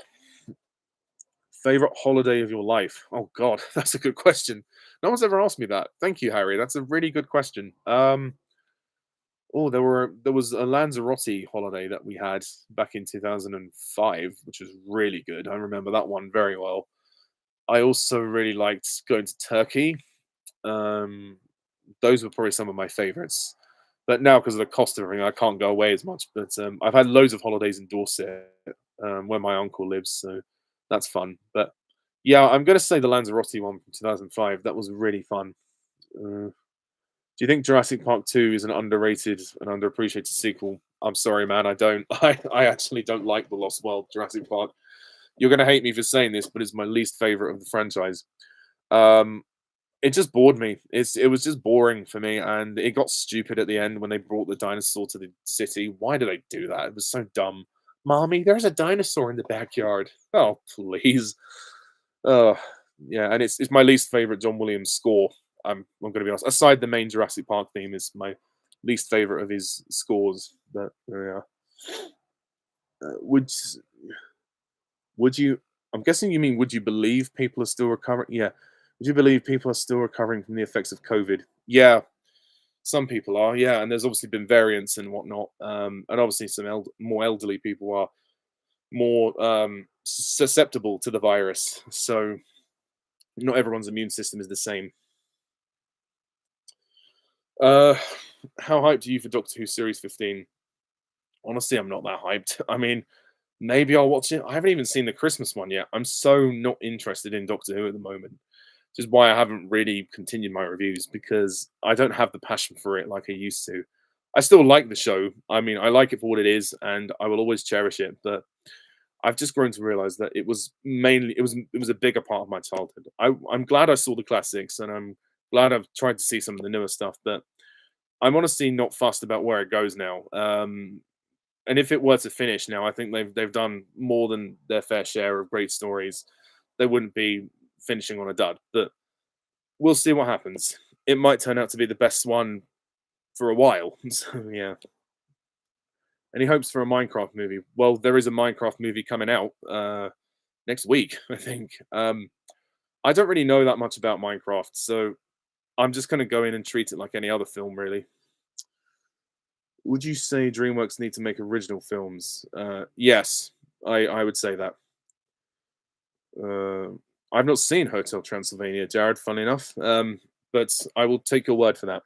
Favorite holiday of your life? Oh God, that's a good question. No one's ever asked me that. Thank you, Harry. That's a really good question. Oh, there was a Lanzarote holiday that we had back in 2005, which was really good. I remember that one very well. I also really liked going to Turkey. Um, those were probably some of my favorites. But now, because of the cost of everything, I can't go away as much. But I've had loads of holidays in Dorset, where my uncle lives, so that's fun. But yeah, I'm going to say the Lanzarote one from 2005. That was really fun. Do you think Jurassic Park 2 is an underrated and underappreciated sequel? I'm sorry, man, I don't. I actually don't like The Lost World, Jurassic Park. You're going to hate me for saying this, but it's my least favorite of the franchise. Um, it just bored me. It was just boring for me, and it got stupid at the end when they brought the dinosaur to the city. Why did they do that? It was so dumb. Mommy, there's a dinosaur in the backyard. Oh, please. Oh, yeah, and it's my least favorite John Williams score. I'm going to be honest. Aside the main Jurassic Park theme, is my least favorite of his scores. But yeah, would would you? I'm guessing you mean would you believe people are still recovering? Yeah. Would you believe people are still recovering from the effects of COVID? Yeah, some people are. Yeah, and there's obviously been variants and whatnot. And obviously some more elderly people are more susceptible to the virus. So not everyone's immune system is the same. Uh, how hyped are you for Doctor Who Series 15? Honestly, I'm not that hyped. I mean, maybe I'll watch it. I haven't even seen the Christmas one yet. I'm so not interested in Doctor Who at the moment, which is why I haven't really continued my reviews, because I don't have the passion for it like I used to. I still like the show. I mean, I like it for what it is, and I will always cherish it. But I've just grown to realize that it was a bigger part of my childhood. I'm glad I saw the classics, and I'm glad I've tried to see some of the newer stuff. But I'm honestly not fussed about where it goes now. And if it were to finish now, I think they've done more than their fair share of great stories. They wouldn't be finishing on a dud, but we'll see what happens. It might turn out to be the best one for a while. So yeah. Any hopes for a Minecraft movie? Well, there is a Minecraft movie coming out next week, I think. I don't really know that much about Minecraft, so I'm just going to go in and treat it like any other film, really. Would you say DreamWorks need to make original films? Yes, I would say that. Uh, I've not seen Hotel Transylvania, Jared, funny enough, but I will take your word for that.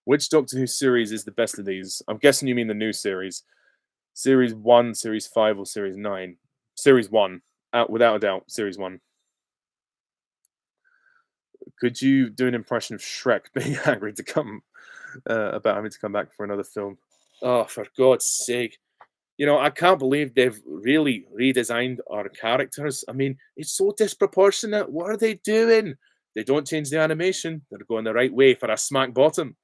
Which Doctor Who series is the best of these? I'm guessing you mean the new series. Series 1, Series 5, or Series 9? Series 1, out without a doubt, Series 1. Could you do an impression of Shrek being angry to come about having to come back for another film? Oh, for God's sake. I can't believe they've really redesigned our characters. I mean, it's so disproportionate. What are they doing? They don't change the animation. They're going the right way for a smack bottom.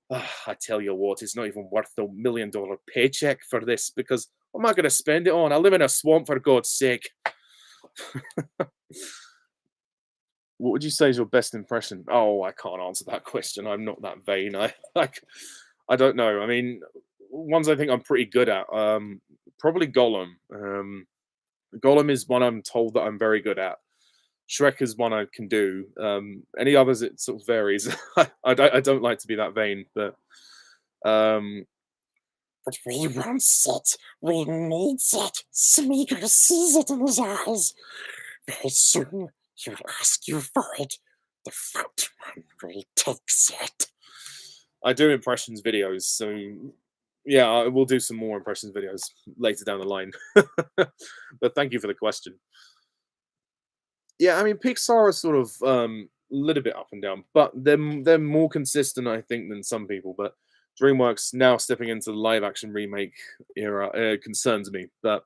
I tell you what, it's not even worth the $1 million paycheck for this because what am I going to spend it on? I live in a swamp, for God's sake. What would you say is your best impression? Oh, I can't answer that question. I'm not that vain. I don't know. I mean, ones I think I'm pretty good at. Probably Gollum. Gollum is one I'm told that I'm very good at. Shrek is one I can do. Any others, it sort of varies. I don't like to be that vain, but um, But we want it. We need it. Smeagol sees it in his eyes. Very soon he'll ask you for it. The fat one will take it. I do impressions videos, so yeah, I will do some more impressions videos later down the line. But thank you for the question. Yeah, I mean Pixar is sort of a little bit up and down, but they're more consistent, I think, than some people. But DreamWorks now stepping into the live action remake era concerns me, but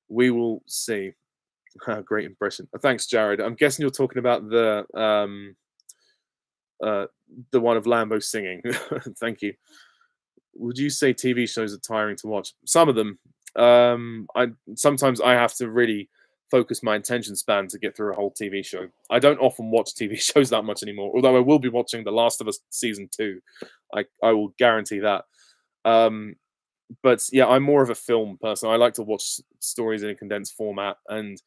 we will see. Great impression. Thanks, Jared. I'm guessing you're talking about uh, the one of Lambo singing. Thank you. Would you say TV shows are tiring to watch? Some of them. I sometimes I have to really focus my attention span to get through a whole TV show. I don't often watch TV shows that much anymore, although I will be watching The Last of Us season 2. I will guarantee that. Um, but yeah, I'm more of a film person. I like to watch stories in a condensed format, and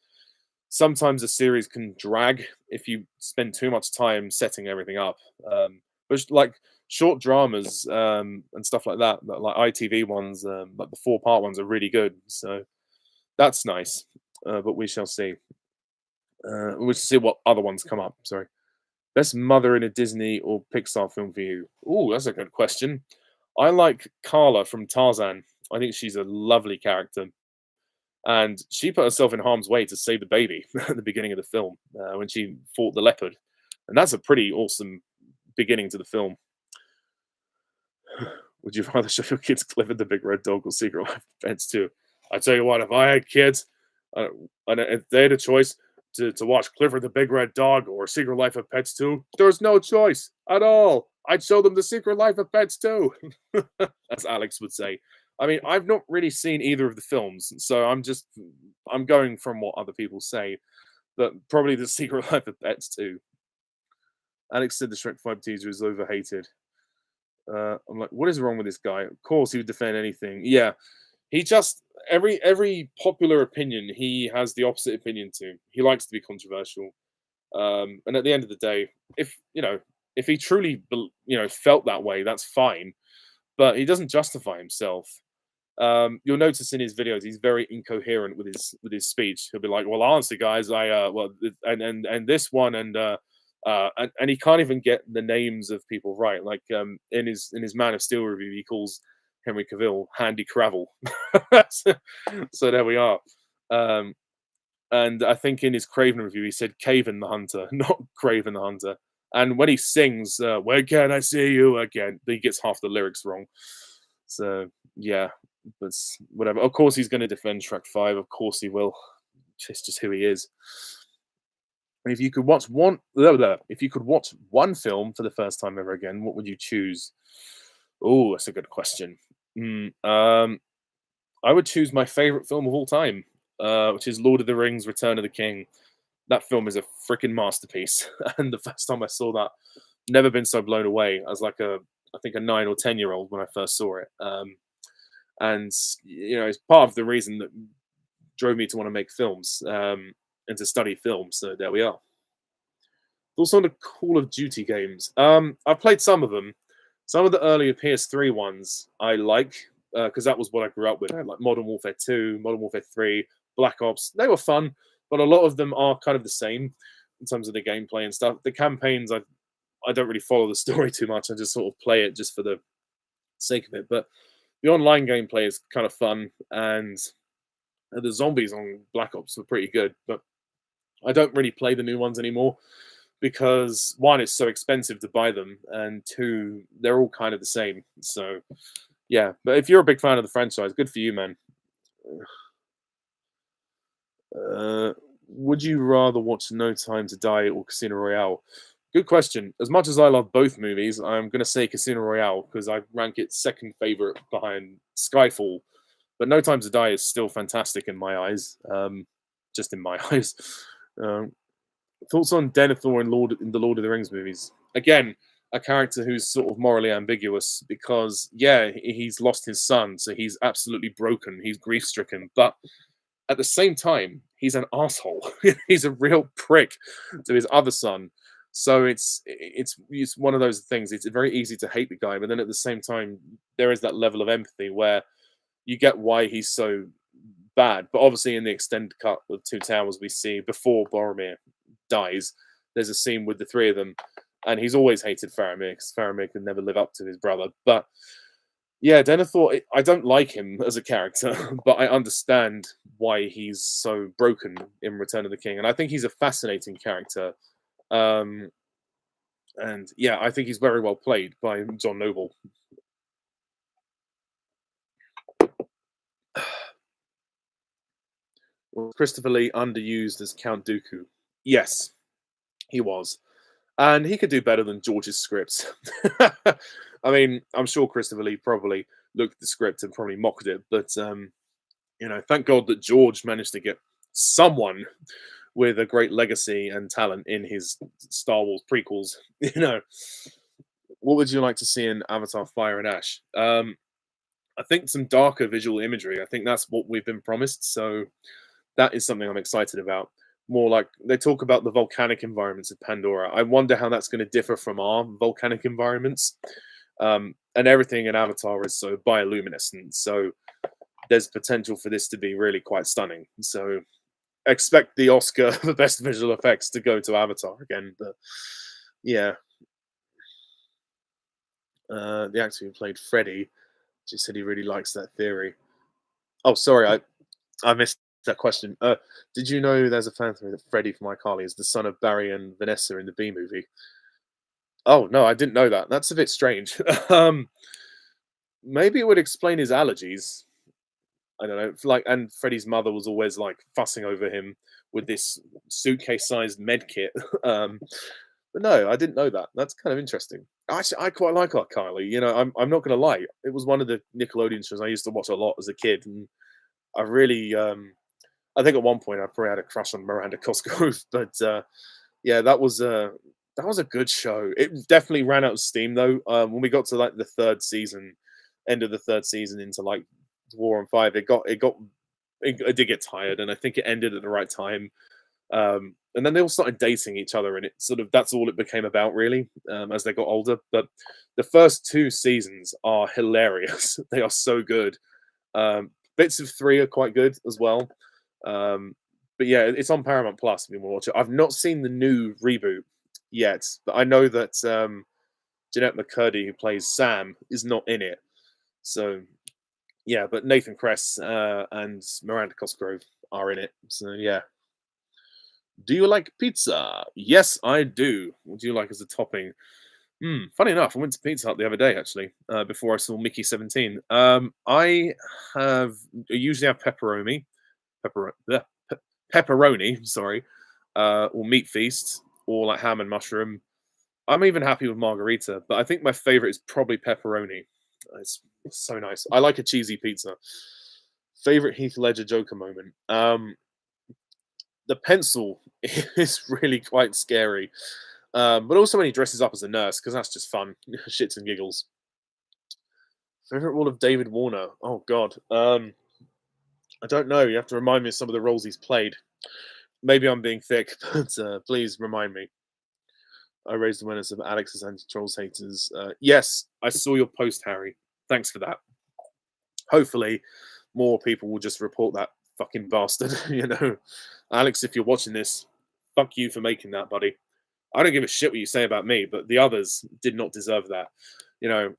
sometimes a series can drag if you spend too much time setting everything up. But like short dramas and stuff like that, like ITV ones, like the 4-part ones, are really good. So that's nice. But we shall see. We'll see what other ones come up. Sorry. Best mother in a Disney or Pixar film for you? Oh, that's a good question. I like Carla from Tarzan. I think she's a lovely character. And she put herself in harm's way to save the baby at the beginning of the film when she fought the leopard. And that's a pretty awesome beginning to the film. Would you rather show your kids Clifford the Big Red Dog or Secret Life of Pets 2? I tell you what, if I had kids uh, and if they had a choice to watch Clifford the Big Red Dog or Secret Life of Pets 2, there's no choice at all. I'd show them the Secret Life of Pets 2, as Alex would say. I mean, I've not really seen either of the films, so I'm going from what other people say, but probably the Secret Life of Pets 2. Alex said the Shrek 5 teaser is overhated. I'm like, what is wrong with this guy? Of course, he would defend anything. Yeah, he just every popular opinion he has the opposite opinion to. He likes to be controversial, and at the end of the day, if he truly felt that way, that's fine. But he doesn't justify himself. You'll notice in his videos he's very incoherent with his speech. He'll be like, "Well, honestly, guys, and this one and he can't even get the names of people right. Like in his Man of Steel review, he calls Henry Cavill Handy Cravel. So there we are. Um, and I think in his Craven review, he said Caven the Hunter, not Craven the Hunter. And when he sings, "Where can I see you again?" he gets half the lyrics wrong. So yeah, but whatever. Of course, he's going to defend Shrek 5. Of course, he will. It's just who he is. If you could watch one, if you could watch one film for the first time ever again, what would you choose? Oh, that's a good question. I would choose my favorite film of all time, which is Lord of the Rings: Return of the King. That film is a freaking masterpiece, and the first time I saw that, never been so blown away as like I think a 9 or 10 year old when I first saw it. And it's part of the reason that drove me to want to make films and to study film. So there we are. Also, on the Call of Duty games, I've played some of them. Some of the earlier PS3 ones I like because that was what I grew up with. I had, like Modern Warfare 2, Modern Warfare 3, Black Ops. They were fun, but a lot of them are kind of the same in terms of the gameplay and stuff. The campaigns, I don't really follow the story too much. I just sort of play it just for the sake of it. But the online gameplay is kind of fun, and the zombies on Black Ops were pretty good. But I don't really play the new ones anymore because one, it's so expensive to buy them, and two, they're all kind of the same. So yeah, but if you're a big fan of the franchise, good for you, man. Would you rather watch No Time to Die or Casino Royale? Good question. As much as I love both movies, I'm going to say Casino Royale because I rank it second favorite behind Skyfall. But No Time to Die is still fantastic in my eyes. Just in my eyes. Um, Thoughts on Denethor in the Lord of the Rings movies? Again, a character who's sort of morally ambiguous because, yeah, he's lost his son, so he's absolutely broken. He's grief stricken. But at the same time, he's an asshole. He's a real prick to his other son. So it's one of those things. It's very easy to hate the guy, but then at the same time, there is that level of empathy where you get why he's so bad. But obviously, in the extended cut of Two Towers, we see before Boromir dies, there's a scene with the three of them, and he's always hated Faramir because Faramir could never live up to his brother. But yeah, Denethor, I don't like him as a character, but I understand why he's so broken in Return of the King, and I think he's a fascinating character. Um, and yeah, I think he's very well played by John Noble. Was Christopher Lee underused as Count Dooku? Yes, he was. And he could do better than George's script. I mean, I'm sure Christopher Lee probably looked at the script and probably mocked it, but thank God that George managed to get someone with a great legacy and talent in his Star Wars prequels. What would you like to see in Avatar: Fire and Ash? I think some darker visual imagery. I think that's what we've been promised. So that is something I'm excited about. More like they talk about the volcanic environments of Pandora. I wonder how that's going to differ from our volcanic environments. And everything in Avatar is so bioluminescent. So there's potential for this to be really quite stunning. So expect the Oscar for best visual effects to go to Avatar again. But yeah, the actor who played Freddy just said he really likes that theory. Oh, sorry, I missed that question. Did you know there's a fan theory that Freddie from iCarly is the son of Barry and Vanessa in the B movie? Oh no, I didn't know that. That's a bit strange. Maybe it would explain his allergies. I don't know. Like, and Freddie's mother was always like fussing over him with this suitcase-sized med kit. But no, I didn't know that. That's kind of interesting. Actually, I quite like iCarly. I'm not going to lie. It was one of the Nickelodeon shows I used to watch a lot as a kid, and I really I think at one point I probably had a crush on Miranda Cosgrove, but yeah, that was a good show. It definitely ran out of steam though. When we got to like the third season, end of the third season into like War on Five, it did get tired, and I think it ended at the right time. And then they all started dating each other, and it sort of that's all it became about really as they got older. But the first two seasons are hilarious. They are so good. Bits of three are quite good as well. But yeah, it's on Paramount Plus if you want to watch it. I've not seen the new reboot yet, but I know that Jeanette McCurdy, who plays Sam, is not in it. So yeah, but Nathan Kress and Miranda Cosgrove are in it. So yeah. Do you like pizza? Yes, I do. What do you like as a topping? Funny enough, I went to Pizza Hut the other day actually, before I saw Mickey 17. I usually have bleh, pepperoni, sorry, or meat feast, or like ham and mushroom. I'm even happy with margarita, but I think my favorite is probably pepperoni. It's So nice. I like a cheesy pizza. Favorite Heath Ledger Joker moment. The pencil is really quite scary. But also when he dresses up as a nurse, because that's just fun. Shits and giggles. Favorite role of David Warner? Oh God. I don't know. You have to remind me of some of the roles he's played. Maybe I'm being thick, but please remind me. I raised awareness of Alex's anti-trolls haters. Yes, I saw your post, Harry. Thanks for that. Hopefully, more people will just report that fucking bastard. Alex, if you're watching this, fuck you for making that, buddy. I don't give a shit what you say about me, but the others did not deserve that.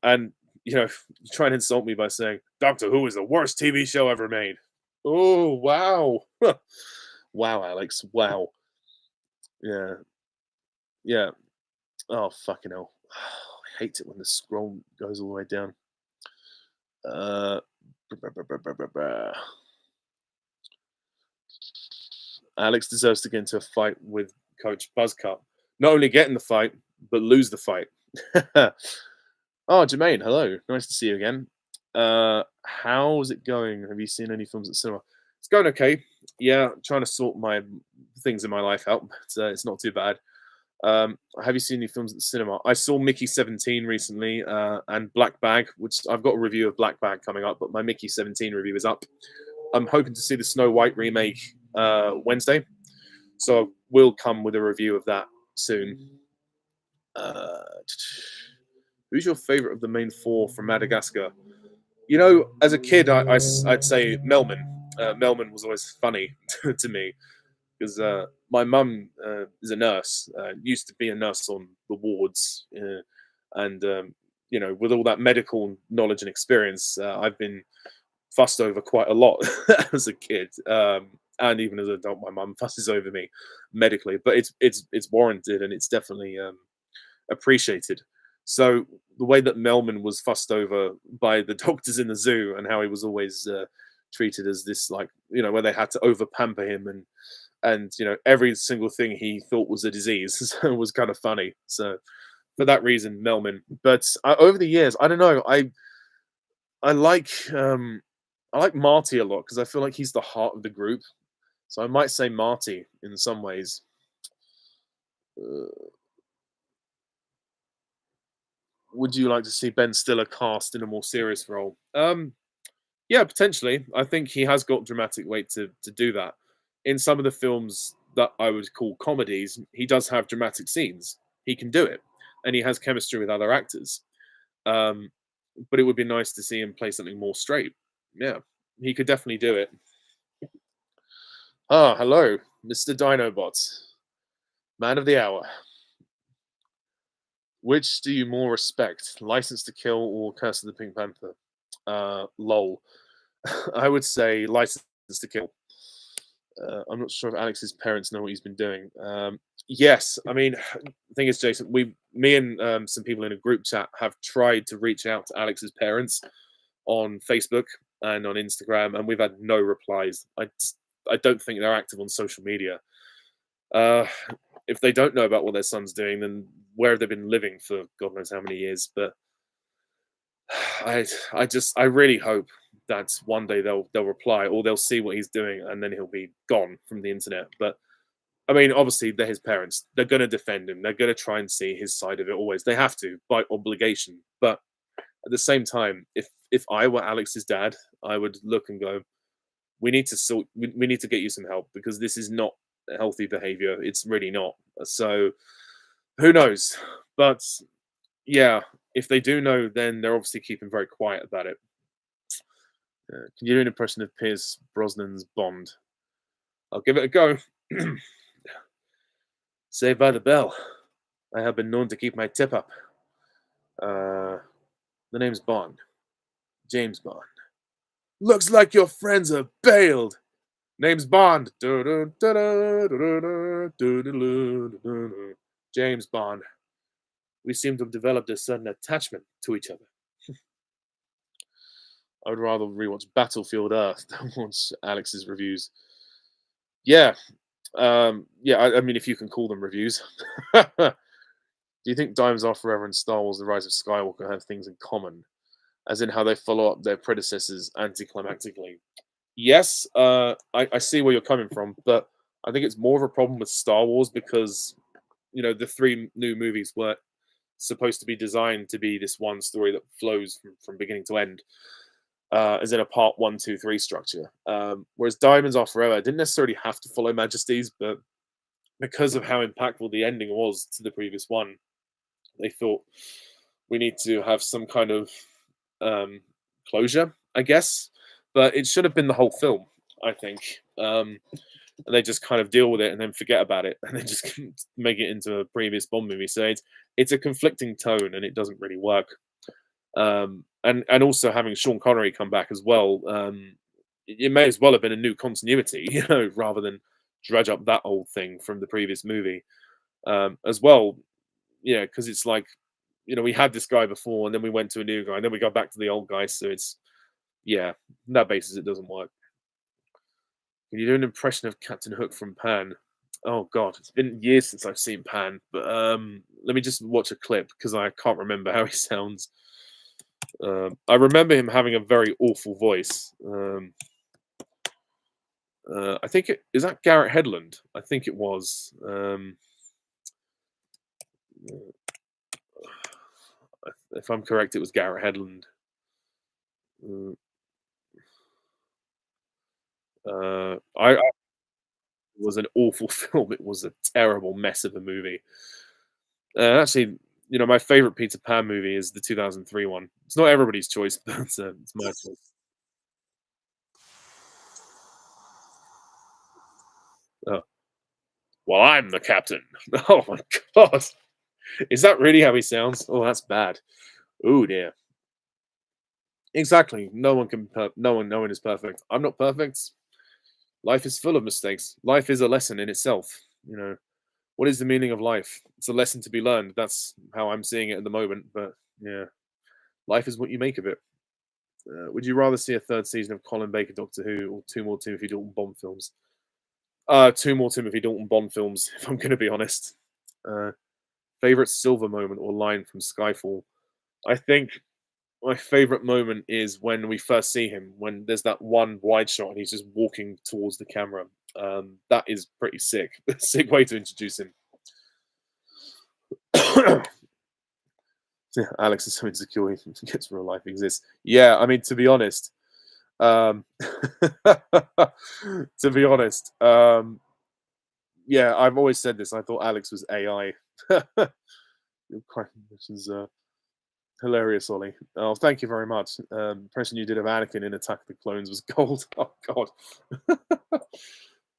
And you try and insult me by saying Doctor Who is the worst TV show ever made. Oh wow, wow, Alex, wow, yeah, yeah. Oh fucking hell, I hate it when the scroll goes all the way down. Uh, Alex deserves to get into a fight with Coach Buzzcut. Not only get in the fight, but lose the fight. Oh, Jermaine, hello. Nice to see you again. How's it going? Have you seen any films at cinema? It's going okay. Yeah, trying to sort my things in my life out, but it's not too bad. Have you seen any films at the cinema? I saw Mickey 17 recently, and Black Bag, which I've got a review of Black Bag coming up, but my Mickey 17 review is up. I'm hoping to see the Snow White remake Wednesday, so we'll come with a review of that soon. Uh, who's your favorite of the main four from Madagascar? As a kid, would say Melman. Melman was always funny to me because my mum is a nurse, used to be a nurse on the wards, and with all that medical knowledge and experience, I've been fussed over quite a lot as a kid, and even as an adult, my mum fusses over me medically, but it's warranted and it's definitely appreciated. So the way that Melman was fussed over by the doctors in the zoo and how he was always treated as this, like, where they had to over pamper him and every single thing he thought was a disease was kind of funny. So for that reason, Melman. But over the years, I don't know. I like I like Marty a lot because I feel like he's the heart of the group. So I might say Marty in some ways. Uh, would you like to see Ben Stiller cast in a more serious role? Yeah, potentially. I think he has got dramatic weight to do that. In some of the films that I would call comedies, he does have dramatic scenes. He can do it, and he has chemistry with other actors. Um, but it would be nice to see him play something more straight. Yeah, he could definitely do it. Ah, hello, Mr. Dinobot, man of the hour. Which do you more respect, License to Kill or Curse of the Pink Panther? Lol. I would say License to Kill. I'm not sure if Alex's parents know what he's been doing. Yes, I mean, the thing is, Jason, me and some people in a group chat have tried to reach out to Alex's parents on Facebook and on Instagram, and we've had no replies. I don't think they're active on social media. Uh, if they don't know about what their son's doing, then where have they been living for God knows how many years? But I really hope that one day they'll reply or they'll see what he's doing and then he'll be gone from the internet. But I mean, obviously they're his parents. They're going to defend him. They're going to try and see his side of it always. They have to by obligation. But at the same time, if I were Alex's dad, I would look and go, we need to sort. We need to get you some help because this is not healthy behavior. It's really not. So who knows? But yeah, if they do know, then they're obviously keeping very quiet about it. Can you do an impression of Pierce Brosnan's Bond? I'll give it a go. Saved by the Bell. I have been known to keep my tip up. The name's Bond. James Bond. Looks like your friends are bailed. Name's Bond. James Bond. We seem to have developed a sudden attachment to each other. I would rather rewatch Battlefield Earth than watch Alex's reviews. Yeah, yeah. I mean, if you can call them reviews. Do you think Diamonds Are Forever and Star Wars: The Rise of Skywalker have things in common? as in how they follow up their predecessors anticlimactically. Yes, I see where you're coming from, but I think it's more of a problem with Star Wars because the three new movies were supposed to be designed to be this one story that flows from beginning to end, as in a part one, two, three structure. Whereas Diamonds Are Forever didn't necessarily have to follow Majesties, but because of how impactful the ending was to the previous one, they thought we need to have some kind of um, closure, I guess. But it should have been the whole film, I think. And they just kind of deal with it and then forget about it, and then just make it into a previous Bond movie. So it's a conflicting tone, and it doesn't really work. And also having Sean Connery come back as well, it may as well have been a new continuity, rather than dredge up that old thing from the previous movie, as well. Yeah, because it's like we had this guy before, and then we went to a new guy, and then we go back to the old guy. So it's yeah, on that basis, it doesn't work. Can you do an impression of Captain Hook from Pan? Oh God, it's been years since I've seen Pan, but let me just watch a clip because I can't remember how he sounds. I remember him having a very awful voice. I think it is that Garrett Hedlund. I think it was. If I'm correct, it was Garrett Hedlund. I it was an awful film. It was a terrible mess of a movie. Actually, my favorite Peter Pan movie is the 2003 one. It's not everybody's choice, but it's my choice. Uh, well, I'm the captain. Oh my god, is that really how he sounds? Oh, that's bad. Oh dear. Exactly. No one is perfect. I'm not perfect. Life is full of mistakes. Life is a lesson in itself. What is the meaning of life? It's a lesson to be learned. That's how I'm seeing it at the moment. But yeah, life is what you make of it. Would you rather see a third season of Colin Baker Doctor Who or two more Timothy Dalton Bond films? Two more Timothy Dalton Bond films, if I'm going to be honest. Uh, favorite silver moment or line from Skyfall? I think my favorite moment is when we first see him, when there's that one wide shot and he's just walking towards the camera. That is pretty sick. Sick way to introduce him. Alex is so insecure he forgets real life exists. Yeah, I mean, to be honest, um, to be honest, yeah, I've always said this. I thought Alex was AI. Your question is hilarious, Ollie. Oh, thank you very much. Impression you did of Anakin in Attack of the Clones was gold. Oh God.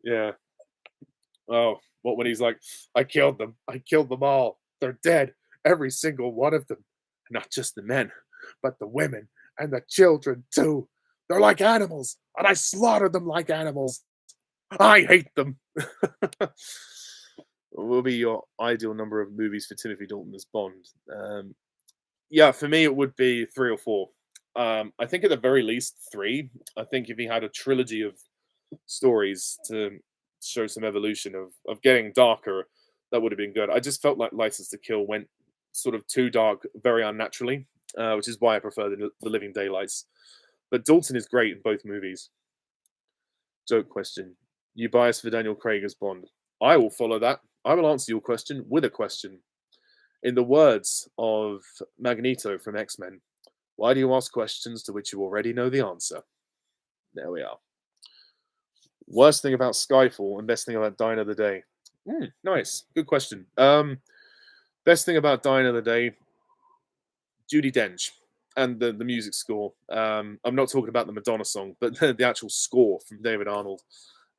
Yeah. Oh, what when he's like, I killed them. I killed them all. They're dead. Every single one of them. Not just the men, but the women and the children too. They're like animals, and I slaughtered them like animals. I hate them. What will be your ideal number of movies for Timothy Dalton as Bond? Yeah, for me, it would be three or four. I think at the very least three. I think if he had a trilogy of stories to show some evolution of getting darker, that would have been good. I just felt like License to Kill went sort of too dark very unnaturally, which is why I prefer the Living Daylights. But Dalton is great in both movies. Joke question. You bias for Daniel Craig as Bond. I will follow that. I will answer your question with a question. In the words of Magneto from X Men, why do you ask questions to which you already know the answer? There we are. Worst thing about Skyfall and best thing about Die Another Day. Nice, good question. Best thing about Die Another Day, Judy Dench and the music score. I'm not talking about the Madonna song, but the actual score from David Arnold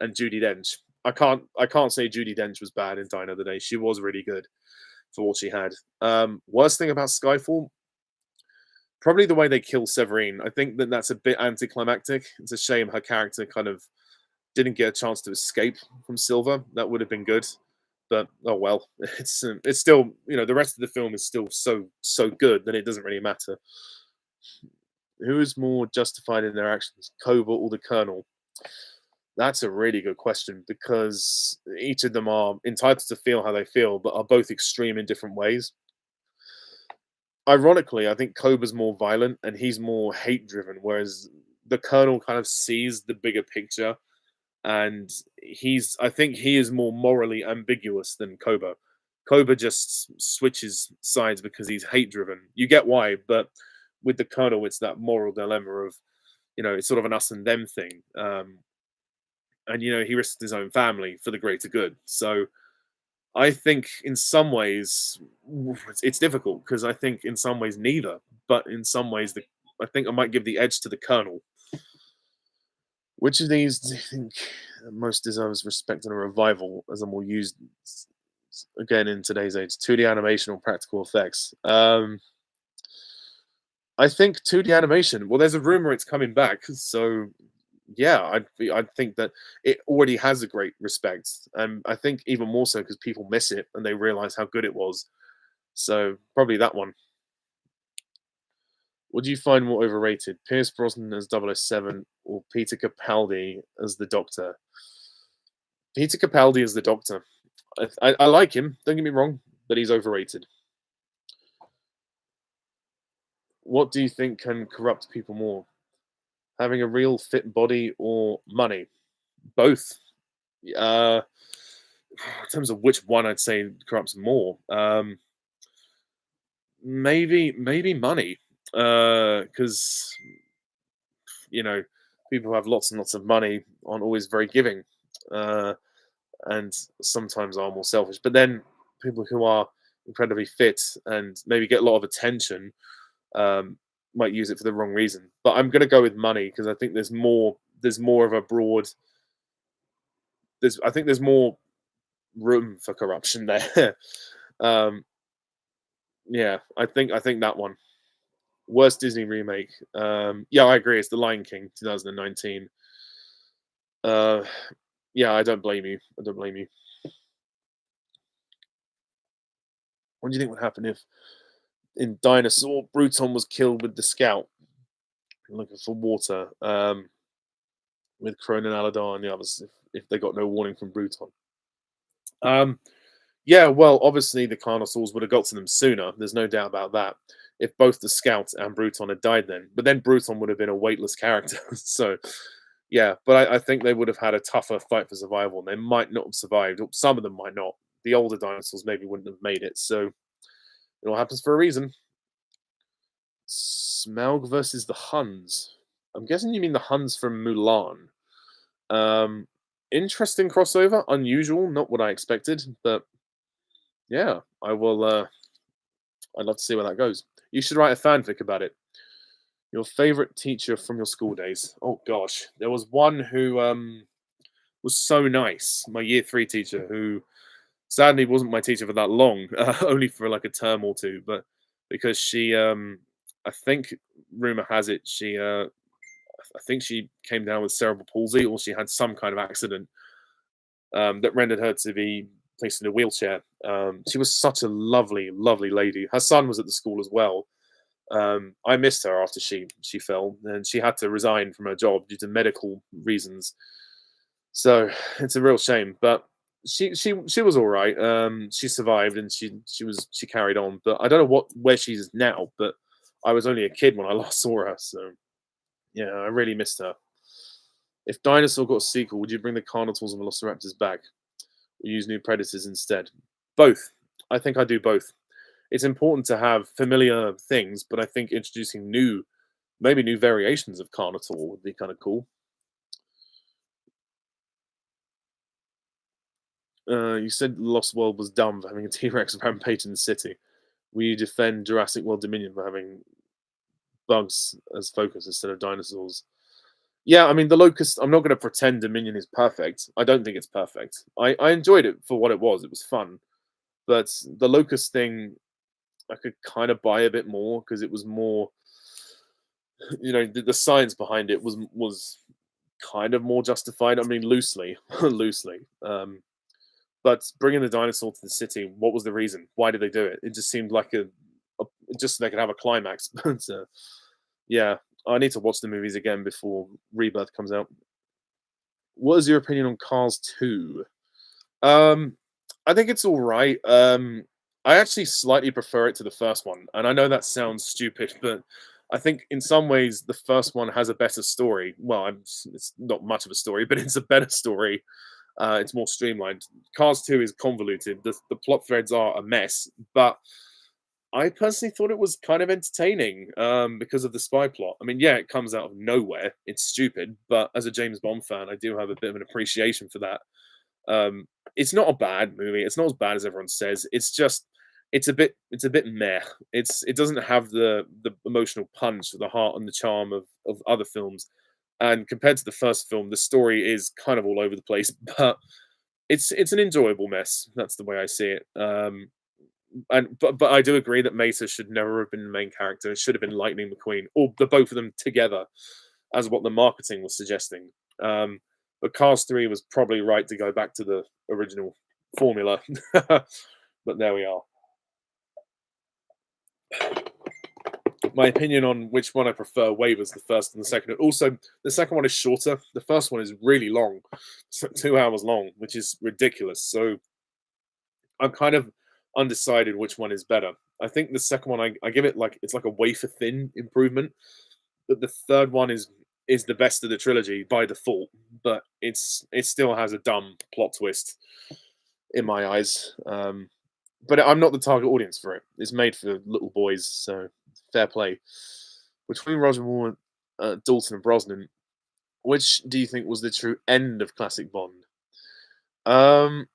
and Judy Dench. I can't say Judy Dench was bad in Die Another Day. She was really good for what she had. Worst thing about Skyfall, probably the way they kill Severine. I think that's a bit anticlimactic. It's a shame her character kind of didn't get a chance to escape from Silver. That would have been good, but oh well. It's still the rest of the film is still so good that it doesn't really matter. Who is more justified in their actions, Cobra or the Colonel? That's a really good question because each of them are entitled to feel how they feel, but are both extreme in different ways. ironically, I think Koba's more violent and he's more hate driven, whereas the Colonel kind of sees the bigger picture, and I think he is more morally ambiguous than Koba. Koba just switches sides because he's hate driven. You get why, but with the Colonel, it's that moral dilemma of, it's sort of an us and them thing. And he risked his own family for the greater good. So I think in some ways it's difficult because I think in some ways neither, but in some ways I think I might give the edge to the Colonel. Which of these do you think most deserves respect and a revival as a more used again in today's age? 2D animation or practical effects? I think 2D animation. Well, there's a rumor it's coming back, so yeah, I'd think that it already has a great respect, and I think even more so because people miss it and they realize how good it was. So probably that one. What do you find more overrated, Pierce Brosnan as 007 or Peter Capaldi as the Doctor? Peter Capaldi as the Doctor. I like him. Don't get me wrong, but he's overrated. What do you think can corrupt people more? Having a real fit body or money? Both. In terms of which one I'd say corrupts more, maybe money, because you know people who have lots and lots of money aren't always very giving, uh, and sometimes are more selfish. But then people who are incredibly fit and maybe get a lot of attention um, might use it for the wrong reason. But I'm going to go with money because I think there's more. There's more of a broad. I think there's more room for corruption there. um, yeah, I think that one. Worst Disney remake. Yeah, I agree. It's The Lion King, 2019. Uh, yeah, I don't blame you. I don't blame you. What do you think would happen if in Dinosaur Bruton was killed with the Scout looking for water with Cronin, Aladar, and the others if they got no warning from Bruton? Um, yeah, well, obviously the Carnosaurs would have got to them sooner. There's no doubt about that. If both the Scout and Bruton had died then, but then Bruton would have been a weightless character. So yeah, but I think they would have had a tougher fight for survival, and they might not have survived. Or some of them might not. The older dinosaurs maybe wouldn't have made it. So it all happens for a reason. Smaug versus the Huns. I'm guessing you mean the Huns from Mulan. Um, Interesting crossover, unusual, not what I expected, but yeah, I will. I'd love to see where that goes. You should write a fanfic about it. Your favorite teacher from your school days? Oh gosh, there was one who was so nice. My year three teacher, who sadly wasn't my teacher for that long, only for like a term or two, but because she, I think, rumor has it, I think she came down with cerebral palsy, or she had some kind of accident that rendered her to be placed in a wheelchair. She was such a lovely, lovely lady. Her son was at the school as well. I missed her after she fell, and she had to resign from her job due to medical reasons. So it's a real shame, but she was all right. She survived, and she carried on. But I don't know where she is now. But I was only a kid when I last saw her, so yeah, I really missed her. If Dinosaur got a sequel, would you bring the Carnotaurs and Velociraptors back, or use new predators instead? Both. I think I do both. It's important to have familiar things, but I think introducing maybe new variations of Carnotaur would be kind of cool. You said Lost World was dumb for having a T Rex rampage in the city. Will you defend Jurassic World Dominion for having bugs as focus instead of dinosaurs? Yeah, I mean, the Locust, I'm not going to pretend Dominion is perfect. I don't think it's perfect. I enjoyed it for what it was. It was fun. But the Locust thing, I could kind of buy a bit more because it was more, the science behind it was kind of more justified. I mean, loosely, loosely. But bringing the dinosaur to the city, what was the reason? Why did they do it? It just seemed like just so they could have a climax. But yeah, I need to watch the movies again before Rebirth comes out. What is your opinion on Cars 2? I think it's all right. I actually slightly prefer it to the first one, and I know that sounds stupid, but I think in some ways the first one has a better story. Well, it's not much of a story, but it's a better story. It's more streamlined. Cars 2 is convoluted. The plot threads are a mess, but I personally thought it was kind of entertaining because of the spy plot. I mean, yeah, it comes out of nowhere. It's stupid, but as a James Bond fan, I do have a bit of an appreciation for that. Um, it's not a bad movie. It's not as bad as everyone says. It's just it's a bit meh. It doesn't have the emotional punch, the heart, and the charm of other films. And compared to the first film, the story is kind of all over the place, but it's an enjoyable mess. That's the way I see it. And but I do agree that Mesa should never have been the main character. It should have been Lightning McQueen, or the both of them together, as what the marketing was suggesting. But Cars 3 was probably right to go back to the original formula. But there we are. My opinion on which one I prefer wavers the first and the second. Also, the second one is shorter. The first one is really long, so 2 hours long, which is ridiculous. So I'm kind of undecided which one is better. I think the second one I give it like it's like a wafer thin improvement, but the third one is the best of the trilogy by default. But it still has a dumb plot twist in my eyes. But I'm not the target audience for it. It's made for little boys, so fair play. Between Roger Moore, Dalton, and Brosnan, which do you think was the true end of classic Bond? Um,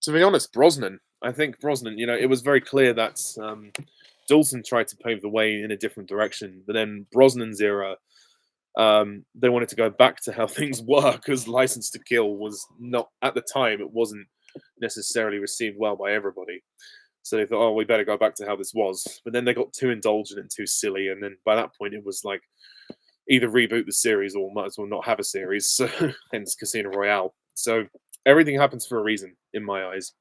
to be honest, Brosnan. I think Brosnan. It was very clear that Dalton tried to pave the way in a different direction, but then Brosnan's era, they wanted to go back to how things were because License to Kill was not at the time. It wasn't necessarily received well by everybody. So they thought, oh, we better go back to how this was. But then they got too indulgent and too silly, and then by that point, it was like either reboot the series or might as well not have a series. So hence Casino Royale. So everything happens for a reason, in my eyes.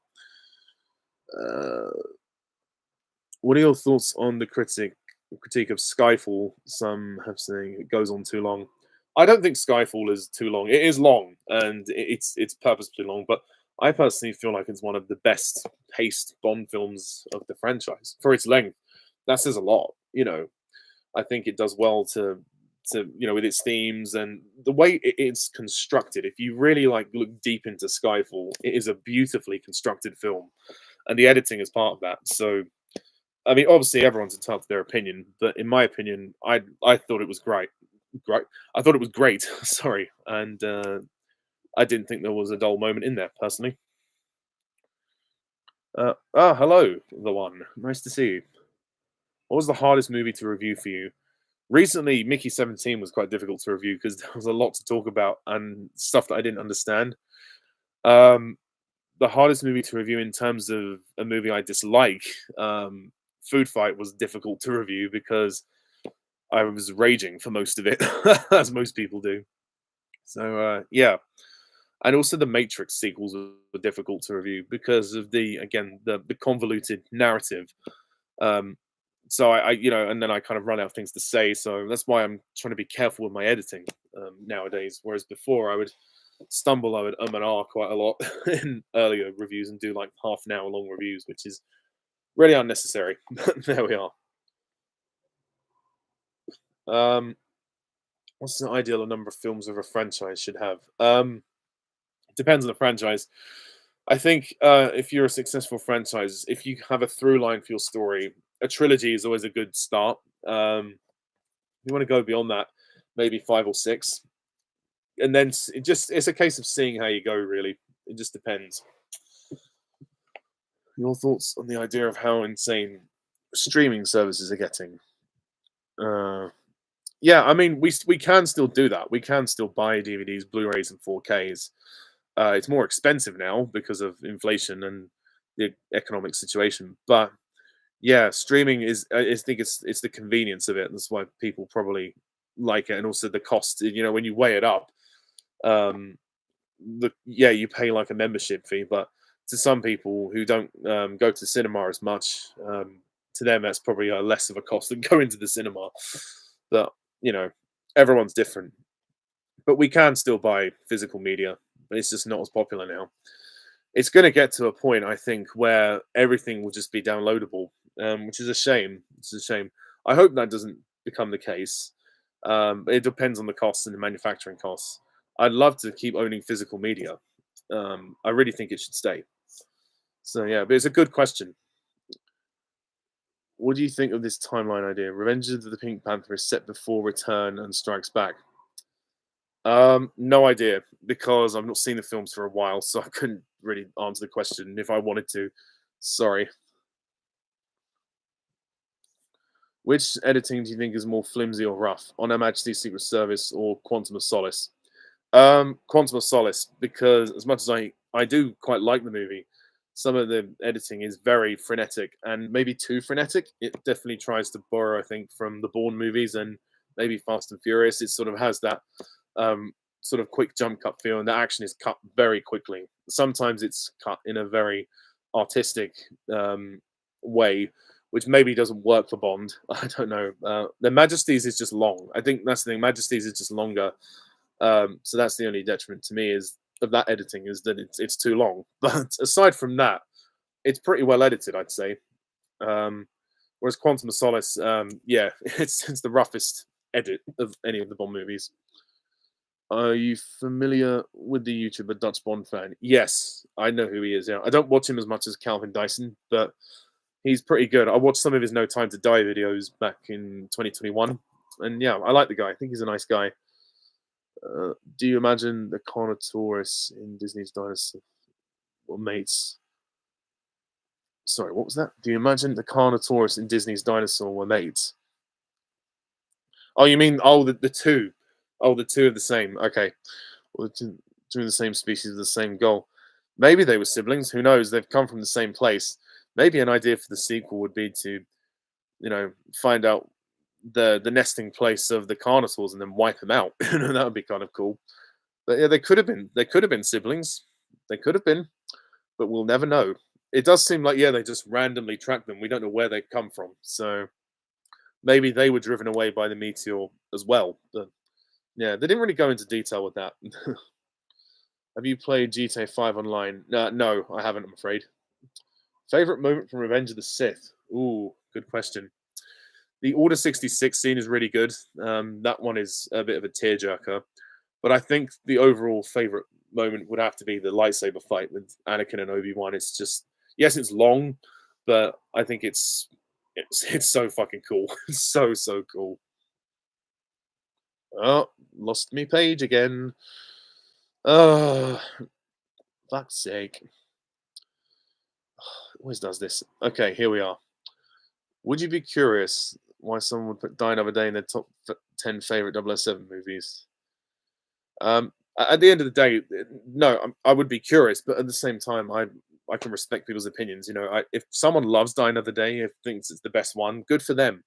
Uh, what are your thoughts on the critique of Skyfall? Some have saying it goes on too long. I don't think Skyfall is too long. It is long, and it's purposefully long. But I personally feel like it's one of the best paced Bond films of the franchise for its length. That says a lot. I think it does well to with its themes and the way it's constructed. If you really like look deep into Skyfall, it is a beautifully constructed film, and the editing is part of that. So I mean, obviously everyone's entitled to their opinion, but in my opinion, I thought it was great. Great, I thought it was great. Sorry, and I didn't think there was a dull moment in there personally. Hello, the one. Nice to see you. What was the hardest movie to review for you? Recently, Mickey 17 was quite difficult to review because there was a lot to talk about and stuff that I didn't understand. Um, the hardest movie to review in terms of a movie I dislike, Food Fight was difficult to review because I was raging for most of it, as most people do. So yeah, and also the Matrix sequels were difficult to review because of the convoluted narrative. Um, so and then I kind of run out of things to say. So that's why I'm trying to be careful with my editing nowadays. Whereas before I would stumble, I would and ah quite a lot in earlier reviews and do like half an hour long reviews, which is really unnecessary. But there we are. Um, what's the ideal number of films of a franchise should have? It depends on the franchise. I think if you're a successful franchise, if you have a through line for your story, a trilogy is always a good start. If you want to go beyond that, maybe five or six, and then it's a case of seeing how you go. Really, it just depends. Your thoughts on the idea of how insane streaming services are getting? Uh, yeah, I mean, we can still do that. We can still buy DVDs, Blu-rays, and 4Ks. It's more expensive now because of inflation and the economic situation. But yeah, streaming is. I think it's the convenience of it. That's why people probably like it, and also the cost. When you weigh it up, you pay like a membership fee, but to some people who don't go to the cinema as much, to them that's probably less of a cost than going to the cinema. But everyone's different. But we can still buy physical media, but it's just not as popular now. It's going to get to a point, I think, where everything will just be downloadable, which is a shame. It's a shame. I hope that doesn't become the case. It depends on the costs and the manufacturing costs. I'd love to keep owning physical media. I really think it should stay. So yeah, but it's a good question. What do you think of this timeline idea? Revenge of the Pink Panther is set before Return and Strikes Back. No idea because I've not seen the films for a while, so I couldn't really answer the question if I wanted to. Sorry. Which editing do you think is more flimsy or rough? On Her Majesty's Secret Service or Quantum of Solace? Quantum of Solace, because as much as I do quite like the movie, some of the editing is very frenetic and maybe too frenetic. It definitely tries to borrow, I think, from the Bourne movies and maybe Fast and Furious. It sort of has that sort of quick jump cut feel, and the action is cut very quickly. Sometimes it's cut in a very artistic way, which maybe doesn't work for Bond. I don't know. The Majesties is just long. I think that's the thing. Majesties is just longer. So that's the only detriment to me is of that editing is that it's too long. But aside from that, it's pretty well edited, I'd say. Whereas Quantum of Solace, yeah, it's the roughest edit of any of the Bond movies. Are you familiar with the YouTuber Dutch Bond fan? Yes, I know who he is. Yeah, I don't watch him as much as Calvin Dyson, but he's pretty good. I watched some of his No Time to Die videos back in 2021, and yeah, I like the guy. I think he's a nice guy. Do you imagine the Carnotaurus in Disney's Dinosaur were mates? Sorry, what was that? Do you imagine the Carnotaurus in Disney's Dinosaur were mates? Oh, you mean the two? Oh, the two of the same. Okay, well, two of the same species with the same goal. Maybe they were siblings. Who knows? They've come from the same place. Maybe an idea for the sequel would be to, find out the nesting place of the Carnotaurs and then wipe them out. That would be kind of cool. But yeah, they could have been. They could have been siblings. They could have been, but we'll never know. It does seem like they just randomly tracked them. We don't know where they come from. So maybe they were driven away by the meteor as well. But yeah, they didn't really go into detail with that. Have you played GTA 5 online? No, I haven't, I'm afraid. Favorite moment from Revenge of the Sith? Ooh, good question. The Order 66 scene is really good. That one is a bit of a tearjerker. But I think the overall favorite moment would have to be the lightsaber fight with Anakin and Obi-Wan. It's just, yes, it's long, but I think it's so fucking cool. So cool. Oh, lost me page again. Oh, fuck's sake. Always does this. Okay, here we are. Would you be curious why someone would put Die Another Day in their top 10 favorite 007 movies? At the end of the day, no, I would be curious, but at the same time, I can respect people's opinions. If someone loves Die Another Day, if thinks it's the best one, good for them.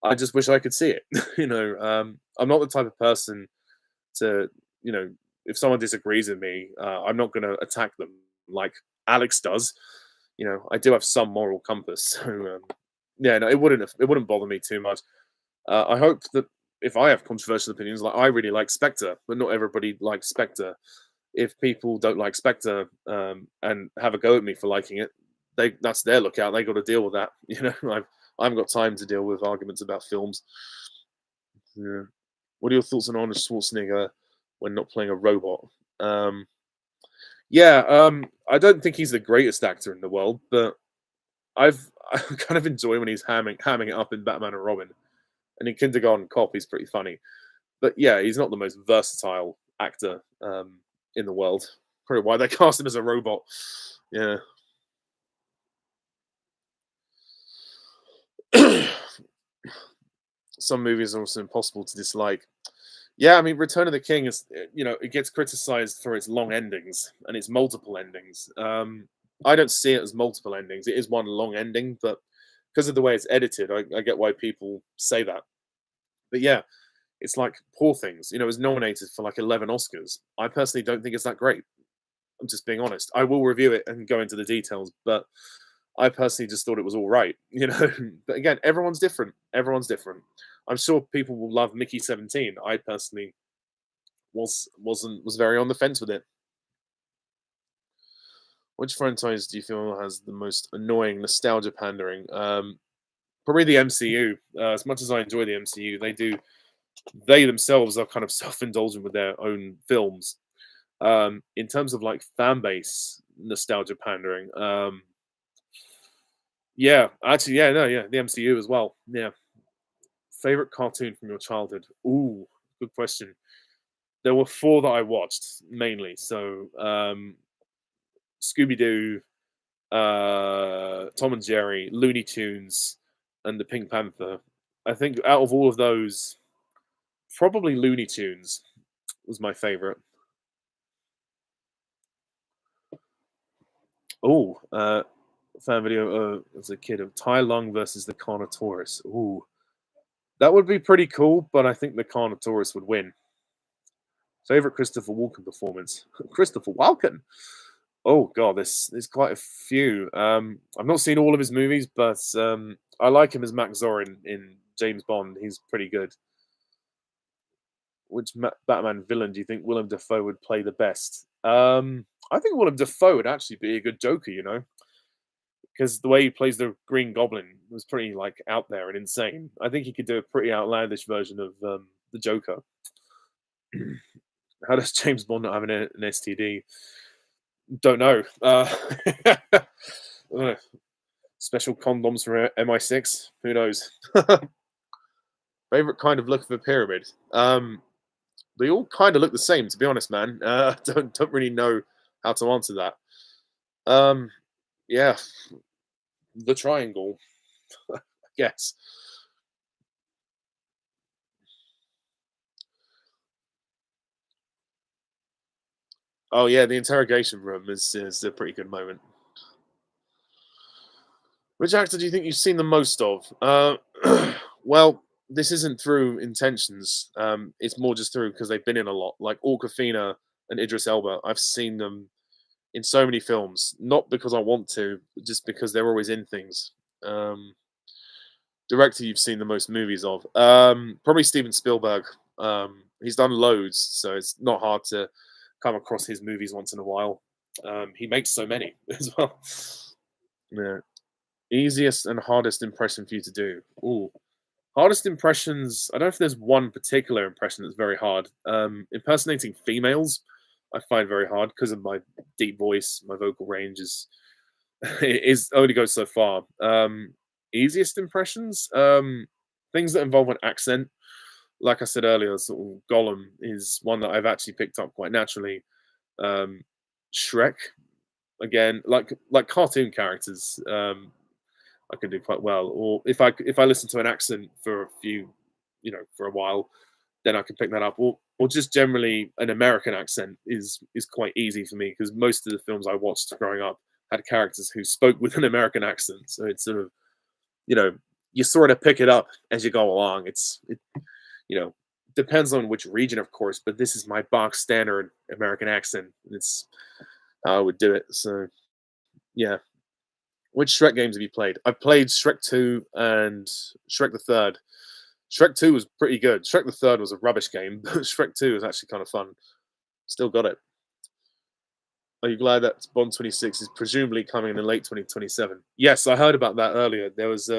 I just wish I could see it. I'm not the type of person to, if someone disagrees with me, I'm not going to attack them like Alex does. I do have some moral compass, so yeah, no, it wouldn't bother me too much. I hope that if I have controversial opinions, like I really like Spectre, but not everybody likes Spectre. If people don't like Spectre and have a go at me for liking it, that's their lookout. They got to deal with that. I haven't got time to deal with arguments about films. Yeah. What are your thoughts on Arnold Schwarzenegger when not playing a robot? Yeah, I don't think he's the greatest actor in the world, but I kind of enjoy when he's hamming it up in Batman and Robin, and in Kindergarten Cop he's pretty funny. But yeah, he's not the most versatile actor in the world. Probably why they cast him as a robot. Yeah. Some movies are also impossible to dislike. Yeah, I mean, Return of the King is, it gets criticized for its long endings and its multiple endings. I don't see it as multiple endings. It is one long ending, but because of the way it's edited, I get why people say that. But yeah, it's like Poor Things. It was nominated for like 11 Oscars. I personally don't think it's that great. I'm just being honest. I will review it and go into the details, but I personally just thought it was all right. But again, everyone's different. Everyone's different. I'm sure people will love Mickey 17. I personally was very on the fence with it. Which franchise do you feel has the most annoying nostalgia pandering? Probably the MCU. As much as I enjoy the MCU, they themselves are kind of self-indulgent with their own films. In terms of like fan base nostalgia pandering, yeah, actually, yeah, no, yeah, the MCU as well. Yeah, favorite cartoon from your childhood? Ooh, good question. There were four that I watched mainly. So Scooby Doo, Tom and Jerry, Looney Tunes, and the Pink Panther. I think out of all of those, probably Looney Tunes was my favorite. Oh, fan video as a kid of Tai Lung versus the Carnotaurus. Ooh, that would be pretty cool, but I think the Carnotaurus would win. Favorite Christopher Walken performance? Christopher Walken. Oh god, there's quite a few. I've not seen all of his movies, but I like him as Max Zorin in James Bond. He's pretty good. Which Batman villain do you think Willem Dafoe would play the best? I think Willem Dafoe would actually be a good Joker. Because the way he plays the Green Goblin was pretty like out there and insane. I think he could do a pretty outlandish version of the Joker. How does James Bond not have an STD? Don't know. Special condoms for MI6. Who knows? Favorite kind of look of a pyramid. They all kind of look the same, to be honest, man. Don't really know how to answer that. Yeah, the triangle, I guess. Oh yeah, the interrogation room is a pretty good moment. Which actor do you think you've seen the most of? Well, this isn't through intentions. It's more just through because they've been in a lot. Like Awkwafina and Idris Elba, I've seen them in so many films. Not because I want to, but just because they're always in things. Um, Director you've seen the most movies of? Probably Steven Spielberg. He's done loads, so it's not hard to come across his movies once in a while. He makes so many as well. Yeah. Easiest and hardest impression for you to do? Ooh. Hardest impressions, I don't know if there's one particular impression that's very hard. Impersonating females, I find very hard because of my deep voice. My vocal range is only goes so far. Easiest impressions, things that involve an accent. Like I said earlier, sort of Gollum is one that I've actually picked up quite naturally. Um, Shrek, again, like cartoon characters. I can do quite well. Or if I listen to an accent for a few, for a while, then I can pick that up. Or just generally an American accent is quite easy for me because most of the films I watched growing up had characters who spoke with an American accent. So it's sort of you know you sort of pick it up as you go along. It you know depends on which region, of course, but this is my box standard American accent. It's how I would do it. So yeah. Which Shrek games have you played? I've played Shrek 2 and Shrek the Third. Shrek 2 was pretty good. Shrek the Third was a rubbish game, but Shrek 2 is actually kind of fun. Still got it. Are you glad that Bond 26 is presumably coming in late 2027? Yes, I heard about that earlier. There's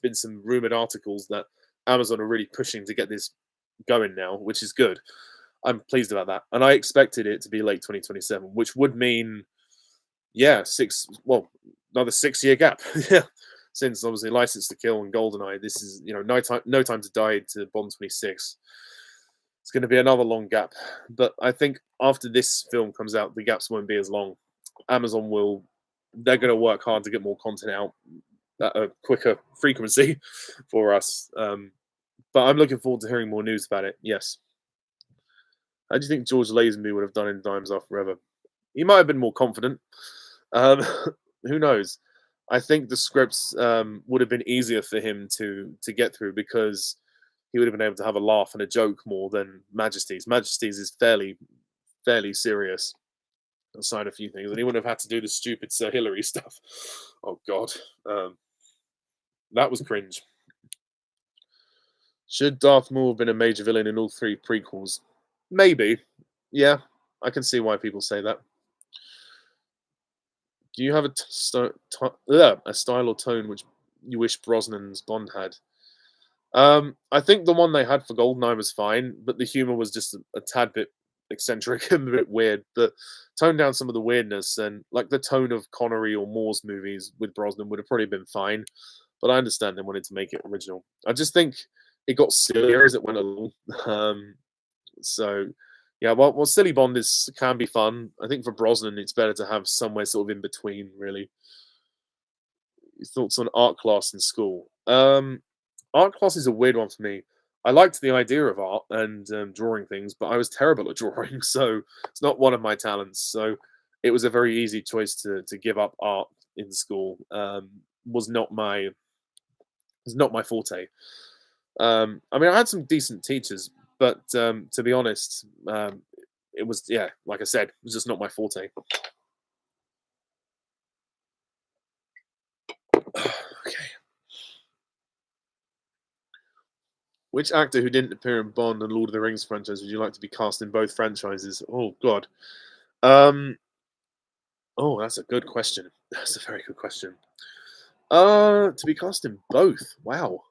been some rumored articles that Amazon are really pushing to get this going now, which is good. I'm pleased about that. And I expected it to be late 2027, which would mean, yeah, another 6 year gap. Yeah. Since obviously License to Kill and Goldeneye, this is no time to die to Bond 26. It's going to be another long gap, but I think after this film comes out, the gaps won't be as long. Amazon they're going to work hard to get more content out at a quicker frequency for us. But I'm looking forward to hearing more news about it. Yes. How do you think George Lazenby would have done in Diamonds Are Forever? He might have been more confident. Um, who knows? I think the scripts would have been easier for him to get through because he would have been able to have a laugh and a joke more than Majesty's. Majesty's is fairly serious aside a few things, and he wouldn't have had to do the stupid Sir Hilary stuff. Oh God, that was cringe. Should Darth Maul have been a major villain in all three prequels? Maybe. Yeah, I can see why people say that. Do you have a style or tone which you wish Brosnan's Bond had? I think the one they had for Goldeneye was fine, but the humor was just a tad bit eccentric and a bit weird. But tone down some of the weirdness and like the tone of Connery or Moore's movies with Brosnan would have probably been fine. But I understand they wanted to make it original. I just think it got sillier as it went along. Um, so yeah, well, silly Bond is can be fun. I think for Brosnan, it's better to have somewhere sort of in between. Really, your thoughts on art class in school? Art class is a weird one for me. I liked the idea of art and drawing things, but I was terrible at drawing, so it's not one of my talents. So it was a very easy choice to give up art in school. Was not my was not my forte. I mean, I had some decent teachers, but to be honest, it was yeah, like I said, it was just not my forte. Okay. Which actor who didn't appear in Bond and Lord of the Rings franchise would you like to be cast in both franchises? Oh God. Um. Oh, that's a good question. That's a very good question. To be cast in both. Wow.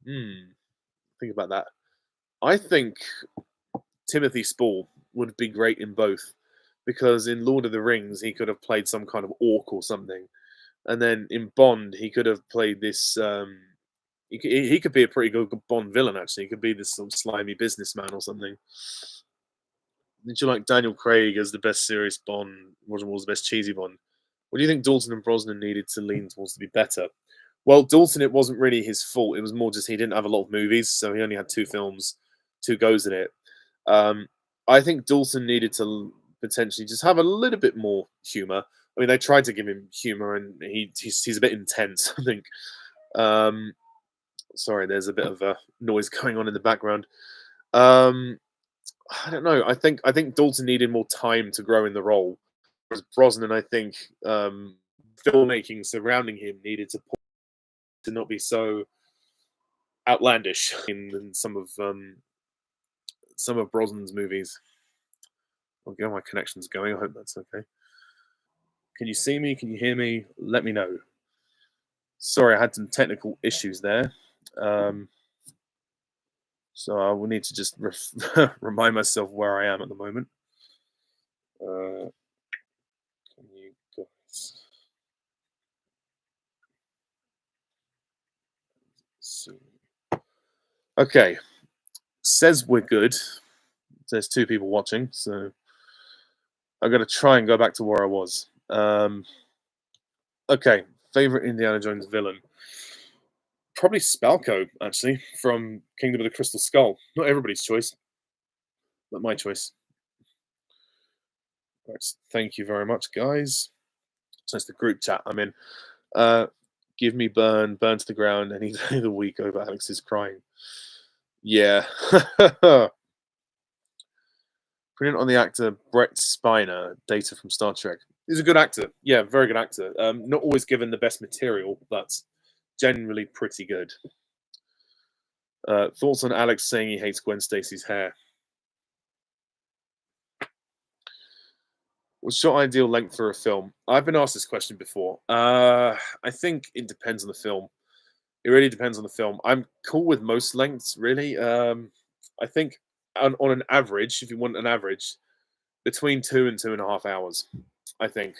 Hmm. Think about that. I think Timothy Spall would be great in both, because in Lord of the Rings he could have played some kind of orc or something, and then in Bond he could have played this. He could be a pretty good Bond villain actually. He could be this sort of slimy businessman or something. Did you like Daniel Craig as the best serious Bond? Roger Moore's the best cheesy Bond. What do you think Dalton and Brosnan needed to lean towards to be better? Well, Dalton, it wasn't really his fault. It was more just he didn't have a lot of movies, so he only had two films, two goes at it. Um, I think Dalton needed to potentially just have a little bit more humor. I mean, they tried to give him humor, and he's a bit intense. I think. Um, Sorry, there's a bit of a noise going on in the background. Um, I don't know. I think Dalton needed more time to grow in the role. Whereas Brosnan, I think filmmaking surrounding him needed to not be so outlandish in some of Brosnan's movies. Okay, my connection's going. I hope that's okay. Can you see me? Can you hear me? Let me know. Sorry, I had some technical issues there. Um, so I will need to just remind myself where I am at the moment. Uh, can you guys see? Okay, says we're good. There's two people watching, so I'm gonna try and go back to where I was. Okay, favorite Indiana Jones villain. Probably Spalco, actually, from Kingdom of the Crystal Skull. Not everybody's choice, but my choice. Right, thank you very much, guys. So it's the group chat I'm in. Uh, give me burn to the ground any day of the week over Alex's crying. Yeah. Brilliant on the actor Brett Spiner, Data from Star Trek. He's a good actor. Yeah, very good actor. Not always given the best material, but generally pretty good. Thoughts on Alex saying he hates Gwen Stacy's hair? What's your ideal length for a film? I've been asked this question before. I think it depends on the film. It really depends on the film. I'm cool with most lengths, really. I think on an average, if you want an average, between 2 and 2.5 hours, I think.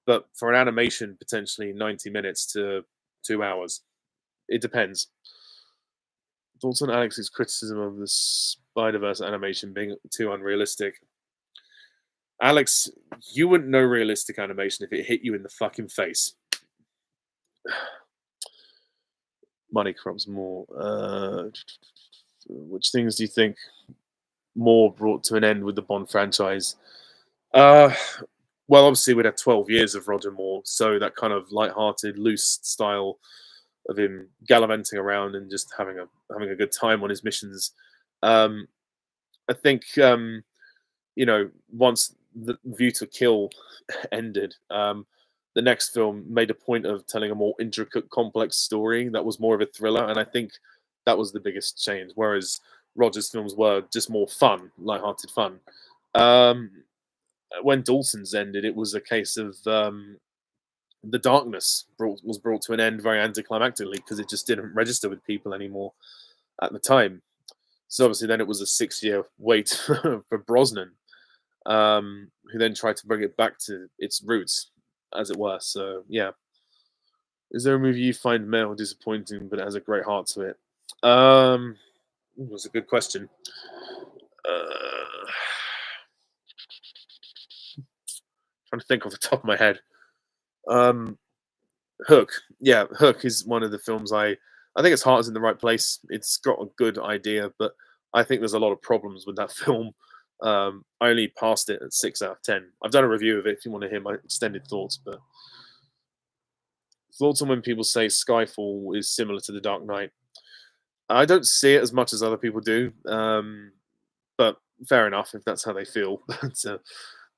But for an animation, potentially 90 minutes to 2 hours. It depends. Thoughts on Alex's criticism of the Spider Verse animation being too unrealistic? Alex, you wouldn't know realistic animation if it hit you in the fucking face. Money corrupts more. Which things do you think more brought to an end with the Bond franchise? Uh, well, obviously we'd had 12 years of Roger Moore, so that kind of light-hearted, loose style of him gallivanting around and just having a good time on his missions. Um, I think once the View to Kill ended, the next film made a point of telling a more intricate, complex story that was more of a thriller, and I think that was the biggest change. Whereas Roger's films were just more fun, light-hearted fun. Um, when Dawson's ended, it was a case of the darkness was brought to an end very anticlimactically because it just didn't register with people anymore at the time. So obviously, then it was a 6 year wait for Brosnan, who then tried to bring it back to its roots, as it were. So yeah, is there a movie you find male disappointing but it has a great heart to it? That's a good question. Trying to think off the top of my head. Um, Hook. Yeah, Hook is one of the films I think its heart is in the right place. It's got a good idea, but I think there's a lot of problems with that film. I only passed it at 6 out of 10. I've done a review of it if you want to hear my extended thoughts, but thoughts on when people say Skyfall is similar to The Dark Knight. I don't see it as much as other people do, but fair enough if that's how they feel. But,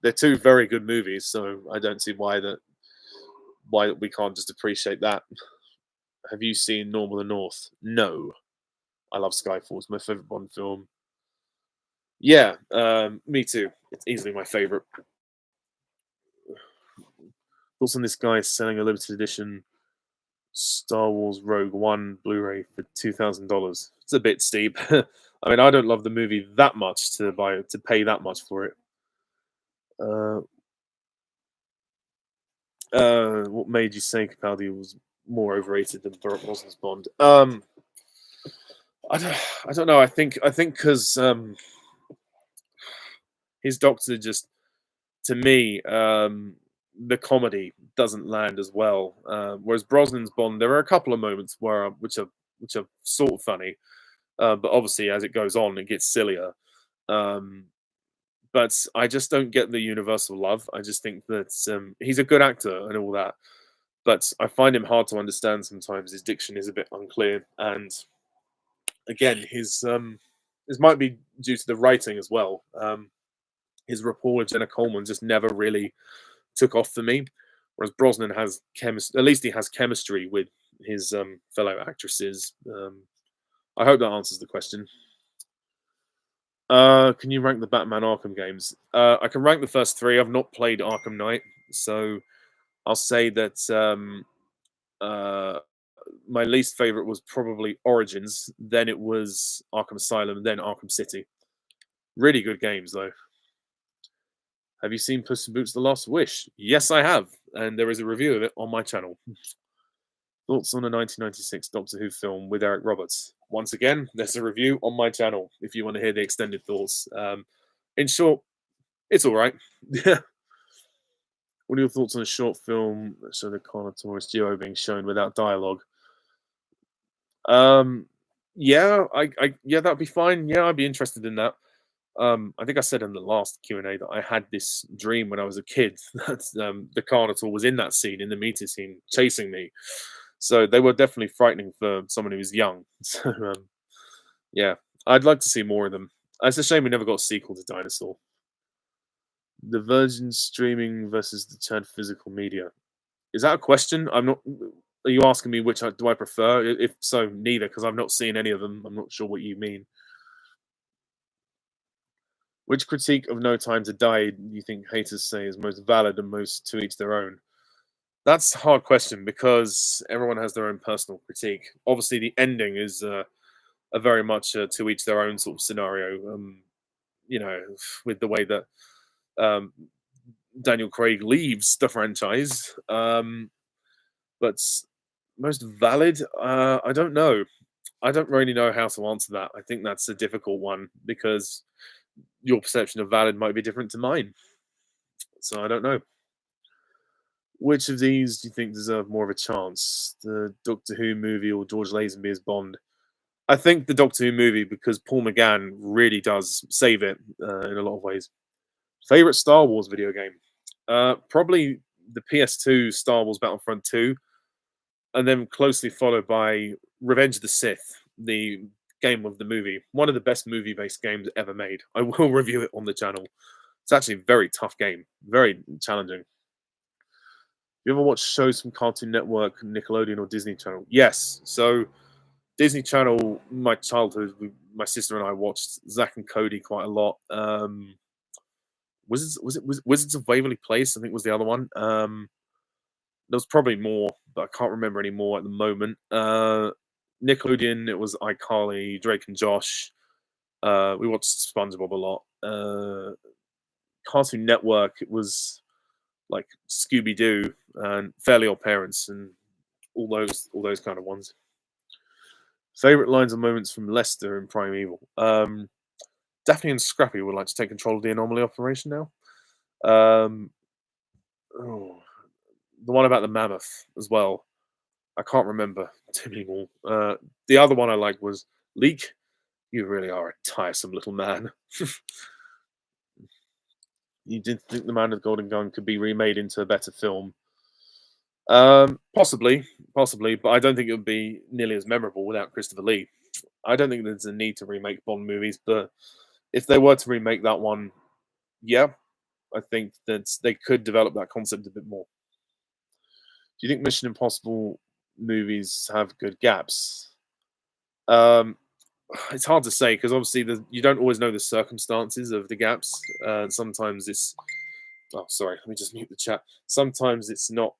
they're two very good movies, so I don't see why we can't just appreciate that. Have you seen Normal the North? No. I love Skyfall. It's my favorite Bond film. Yeah, me too. It's easily my favorite. Thoughts on this guy selling a limited edition Star Wars Rogue One Blu-ray for $2,000? It's a bit steep. I mean, I don't love the movie that much to pay that much for it. Uh, what made you say Capaldi was more overrated than Brosnan's Bond? I don't know. I think because his Doctor just, to me, the comedy doesn't land as well. Whereas Brosnan's Bond, there are a couple of moments which are sort of funny, but obviously as it goes on, it gets sillier. Um, but I just don't get the universal love. I just think that he's a good actor and all that, but I find him hard to understand sometimes. His diction is a bit unclear, and again, his might be due to the writing as well. His rapport with Jenna Coleman just never really took off for me. Whereas Brosnan has chemistry, at least he has chemistry with his fellow actresses. I hope that answers the question. Can you rank the Batman Arkham games? I can rank the first three. I've not played Arkham Knight, so I'll say that uh, my least favorite was probably Origins. Then it was Arkham Asylum. Then Arkham City. Really good games though. Have you seen Puss in Boots: The Last Wish? Yes, I have, and there is a review of it on my channel. Thoughts on a 1996 Doctor Who film with Eric Roberts? Once again, there's a review on my channel if you want to hear the extended thoughts. In short, it's all right. Yeah. What are your thoughts on a short film that showed a Carnotaurus duo being shown without dialogue? Um, yeah, that'd be fine. Yeah, I'd be interested in that. I think I said in the last Q&A that I had this dream when I was a kid that the Carnotaur was in that scene, in the meter scene, chasing me. So they were definitely frightening for someone who was young. So yeah, I'd like to see more of them. It's a shame we never got a sequel to Dinosaur. The Virgin streaming versus the Chad physical media. Is that a question? I'm not. Are you asking me which do I prefer? If so, neither, because I've not seen any of them. I'm not sure what you mean. Which critique of No Time to Die do you think haters say is most valid and most to each their own? That's a hard question because everyone has their own personal critique. Obviously, the ending is a very much to each their own sort of scenario. You know, with the way that um, Daniel Craig leaves the franchise. But most valid, I don't know. I don't really know how to answer that. I think that's a difficult one because your perception of valid might be different to mine. So I don't know. Which of these do you think deserve more of a chance? The Doctor Who movie or George Lazenby's Bond? I think the Doctor Who movie because Paul McGann really does save it in a lot of ways. Favorite Star Wars video game? Probably the PS2 Star Wars Battlefront 2, and then closely followed by Revenge of the Sith, the game of the movie. One of the best movie-based games ever made. I will review it on the channel. It's actually a very tough game, very challenging. You ever watch shows from Cartoon Network, Nickelodeon, or Disney Channel? Yes. So Disney Channel, my childhood, my sister and I watched Zack and Cody quite a lot. Wizards of Waverly Place? I think was the other one. There was probably more, but I can't remember any more at the moment. Nickelodeon, it was iCarly, Drake and Josh. We watched SpongeBob a lot. Cartoon Network, it was like Scooby Doo and Fairly Odd Parents and all those kind of ones. Favorite lines and moments from Lester and Primeval. Daphne and Scrappy would like to take control of the anomaly operation now. Um, oh, the one about the mammoth as well. I can't remember too many more. The other one I liked was Leak. You really are a tiresome little man. You did think the Man of the Golden Gun could be remade into a better film. Possibly, but I don't think it would be nearly as memorable without Christopher Lee. I don't think there's a need to remake Bond movies, but if they were to remake that one, yeah, I think that they could develop that concept a bit more. Do you think Mission Impossible movies have good gaps? Um, it's hard to say because obviously you don't always know the circumstances of the gaps. Sometimes it's oh sorry, let me just mute the chat. Sometimes it's not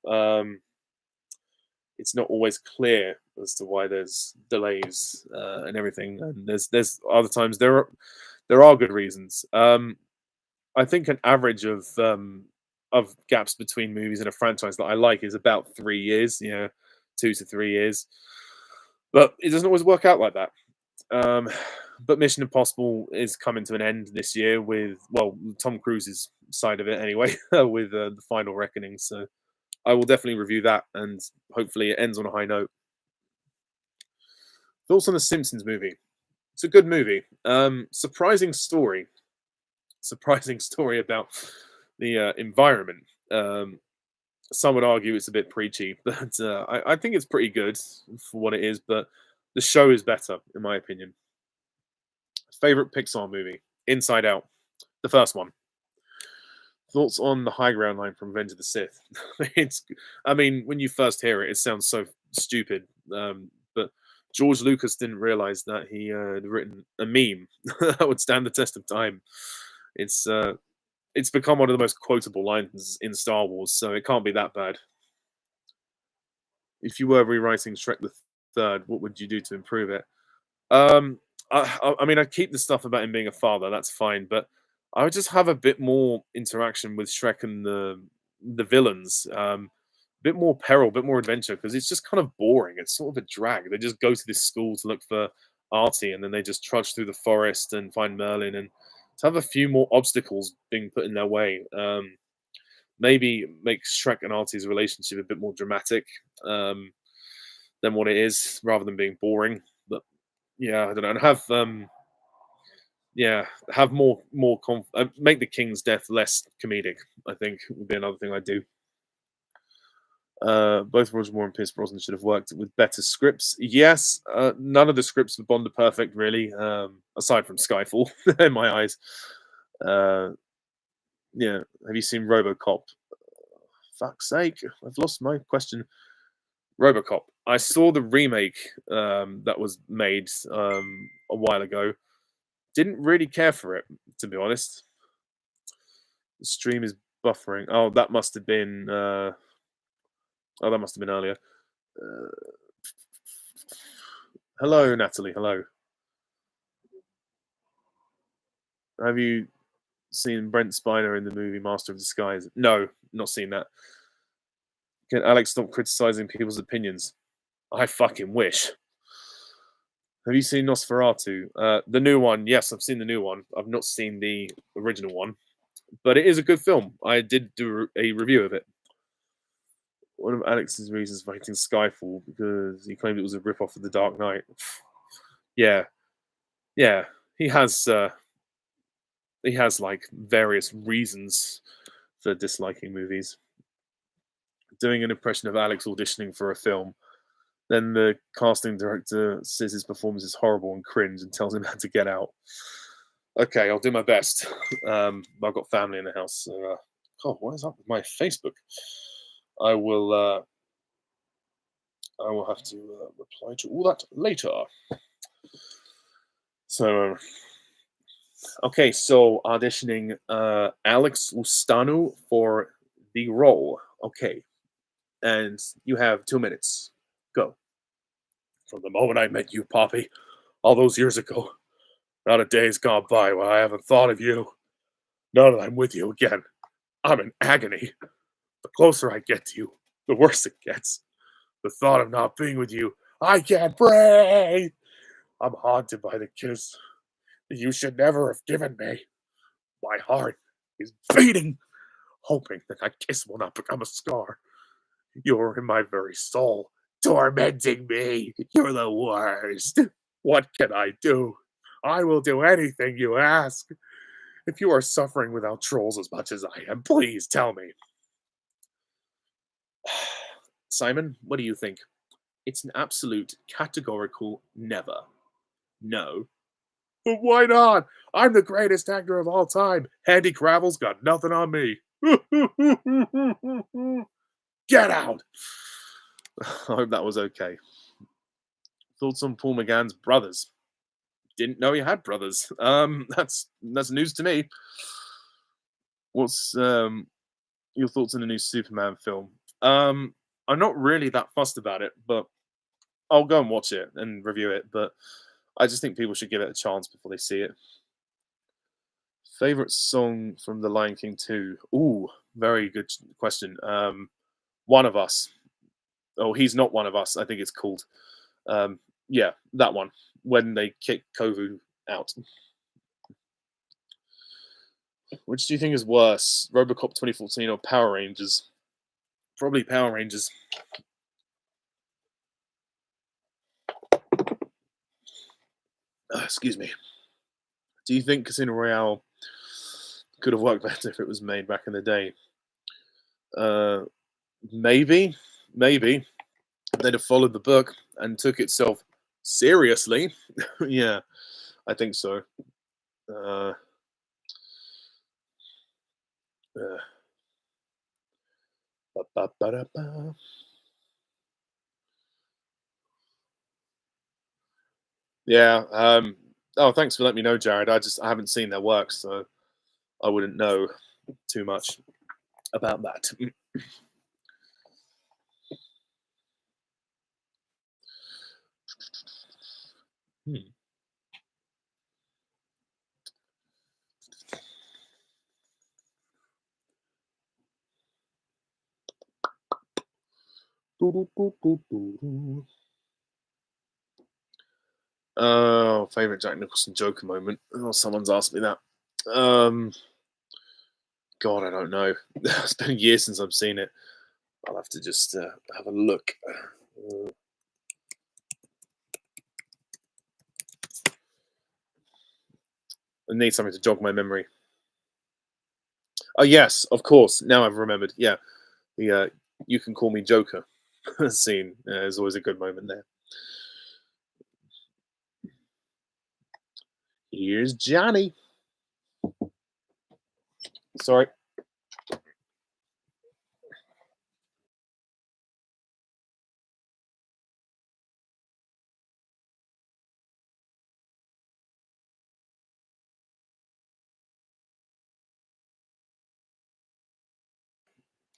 always clear as to why there's delays and everything. And there's other times there are good reasons. I think an average of gaps between movies in a franchise that I like is about 3 years. 2 to 3 years, but it doesn't always work out like that. Um, but Mission Impossible is coming to an end this year with Tom Cruise's side of it anyway, with the Final Reckoning. So I will definitely review that, and hopefully it ends on a high note. Thoughts on the Simpsons movie? It's a good movie. Surprising story. Surprising story about the environment. Some would argue it's a bit preachy, but I think it's pretty good for what it is. But the show is better, in my opinion. Favorite Pixar movie? Inside Out, the first one. Thoughts on the high ground line from Revenge of the Sith? I mean, when you first hear it, it sounds so stupid. But George Lucas didn't realize that he had written a meme that would stand the test of time. It's it's become one of the most quotable lines in Star Wars, so it can't be that bad. If you were rewriting Shrek the Third, what would you do to improve it? Um, I mean, I keep the stuff about him being a father. That's fine, but I would just have a bit more interaction with Shrek and the villains. A bit more peril, a bit more adventure, because it's just kind of boring. It's sort of a drag. They just go to this school to look for Artie, and then they just trudge through the forest and find Merlin, and to have a few more obstacles being put in their way. Maybe make Shrek and Artie's relationship a bit more dramatic than what it is, rather than being boring. But yeah, I don't know. And have make the king's death less comedic. I think would be another thing I'd do. Both Roger Moore and Pierce Brosnan should have worked with better scripts. Yes, none of the scripts for Bond are perfect, really, aside from Skyfall, in my eyes. Yeah, have you seen RoboCop? Fuck's sake, I've lost my question. RoboCop. I saw the remake that was made a while ago. Didn't really care for it, to be honest. The stream is buffering. Oh, that must have been. That must have been earlier. Hello, Natalie. Hello. Have you seen Brent Spiner in the movie Master of Disguise? No, not seen that. Can Alex stop criticizing people's opinions? I fucking wish. Have you seen Nosferatu? The new one? Yes, I've seen the new one. I've not seen the original one, but it is a good film. I did do a review of it. One of Alex's reasons for hating Skyfall because he claimed it was a rip-off of The Dark Knight. Yeah, he has like various reasons for disliking movies. Doing an impression of Alex auditioning for a film, then the casting director says his performance is horrible and cringe and tells him how to get out. Okay, I'll do my best. I've got family in the house, so God, what is up with my Facebook? I will have to reply to all that later. So Okay, so auditioning Alex Ustanu for the role. Okay, and you have 2 minutes. Go. From the moment I met you, Poppy, all those years ago, not a day's gone by when I haven't thought of you. Now that I'm with you again, I'm in agony. The closer I get to you, the worse it gets. The thought of not being with you, I can't breathe. I'm haunted by the kiss that you should never have given me. My heart is beating, hoping that that kiss will not become a scar. You're in my very soul, tormenting me. You're the worst. What can I do? I will do anything you ask. If you are suffering without trolls as much as I am, please tell me. Simon, what do you think? It's an absolute categorical never. No. But why not? I'm the greatest actor of all time. Andy Cravel's got nothing on me. Get out! I hope that was okay. Thoughts on Paul McGann's brothers? Didn't know he had brothers. That's news to me. What's your thoughts on the new Superman film? I'm not really that fussed about it, but I'll go and watch it and review it. But I just think people should give it a chance before they see it. Favorite song from The Lion King 2? Ooh, very good question. One of Us. Oh, he's not one of us. I think it's called. Yeah, that one. When they kick Kovu out. Which do you think is worse, RoboCop 2014 or Power Rangers? Probably Power Rangers. Excuse me. Do you think Casino Royale could have worked better if it was made back in the day? Uh, maybe, maybe they'd have followed the book and took itself seriously. Yeah, I think so. Uh, uh, ba-ba-ba-da-ba. Yeah. Oh, thanks for letting me know, Jared. I haven't seen their work, so I wouldn't know too much about that. Hmm. Oh, favorite Jack Nicholson Joker moment. Oh, someone's asked me that. Um, God, I don't know. It's been a year since I've seen it. I'll have to just have a look. Uh, I need something to jog my memory. Oh yes, of course. Now I've remembered. Yeah, the "You Can Call Me Joker" scene is always a good moment there. Here's Johnny. Sorry.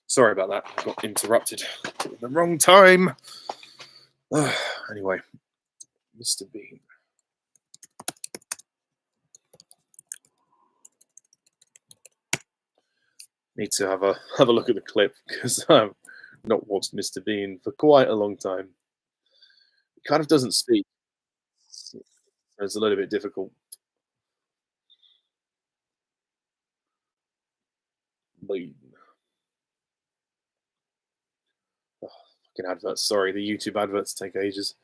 Sorry about that. I got interrupted at the wrong time. Anyway, Mr. Bean. Need to have a look at the clip because I've not watched Mr. Bean for quite a long time. He kind of doesn't speak, so it's a little bit difficult. Bean. Oh, fucking adverts. Sorry, the YouTube adverts take ages.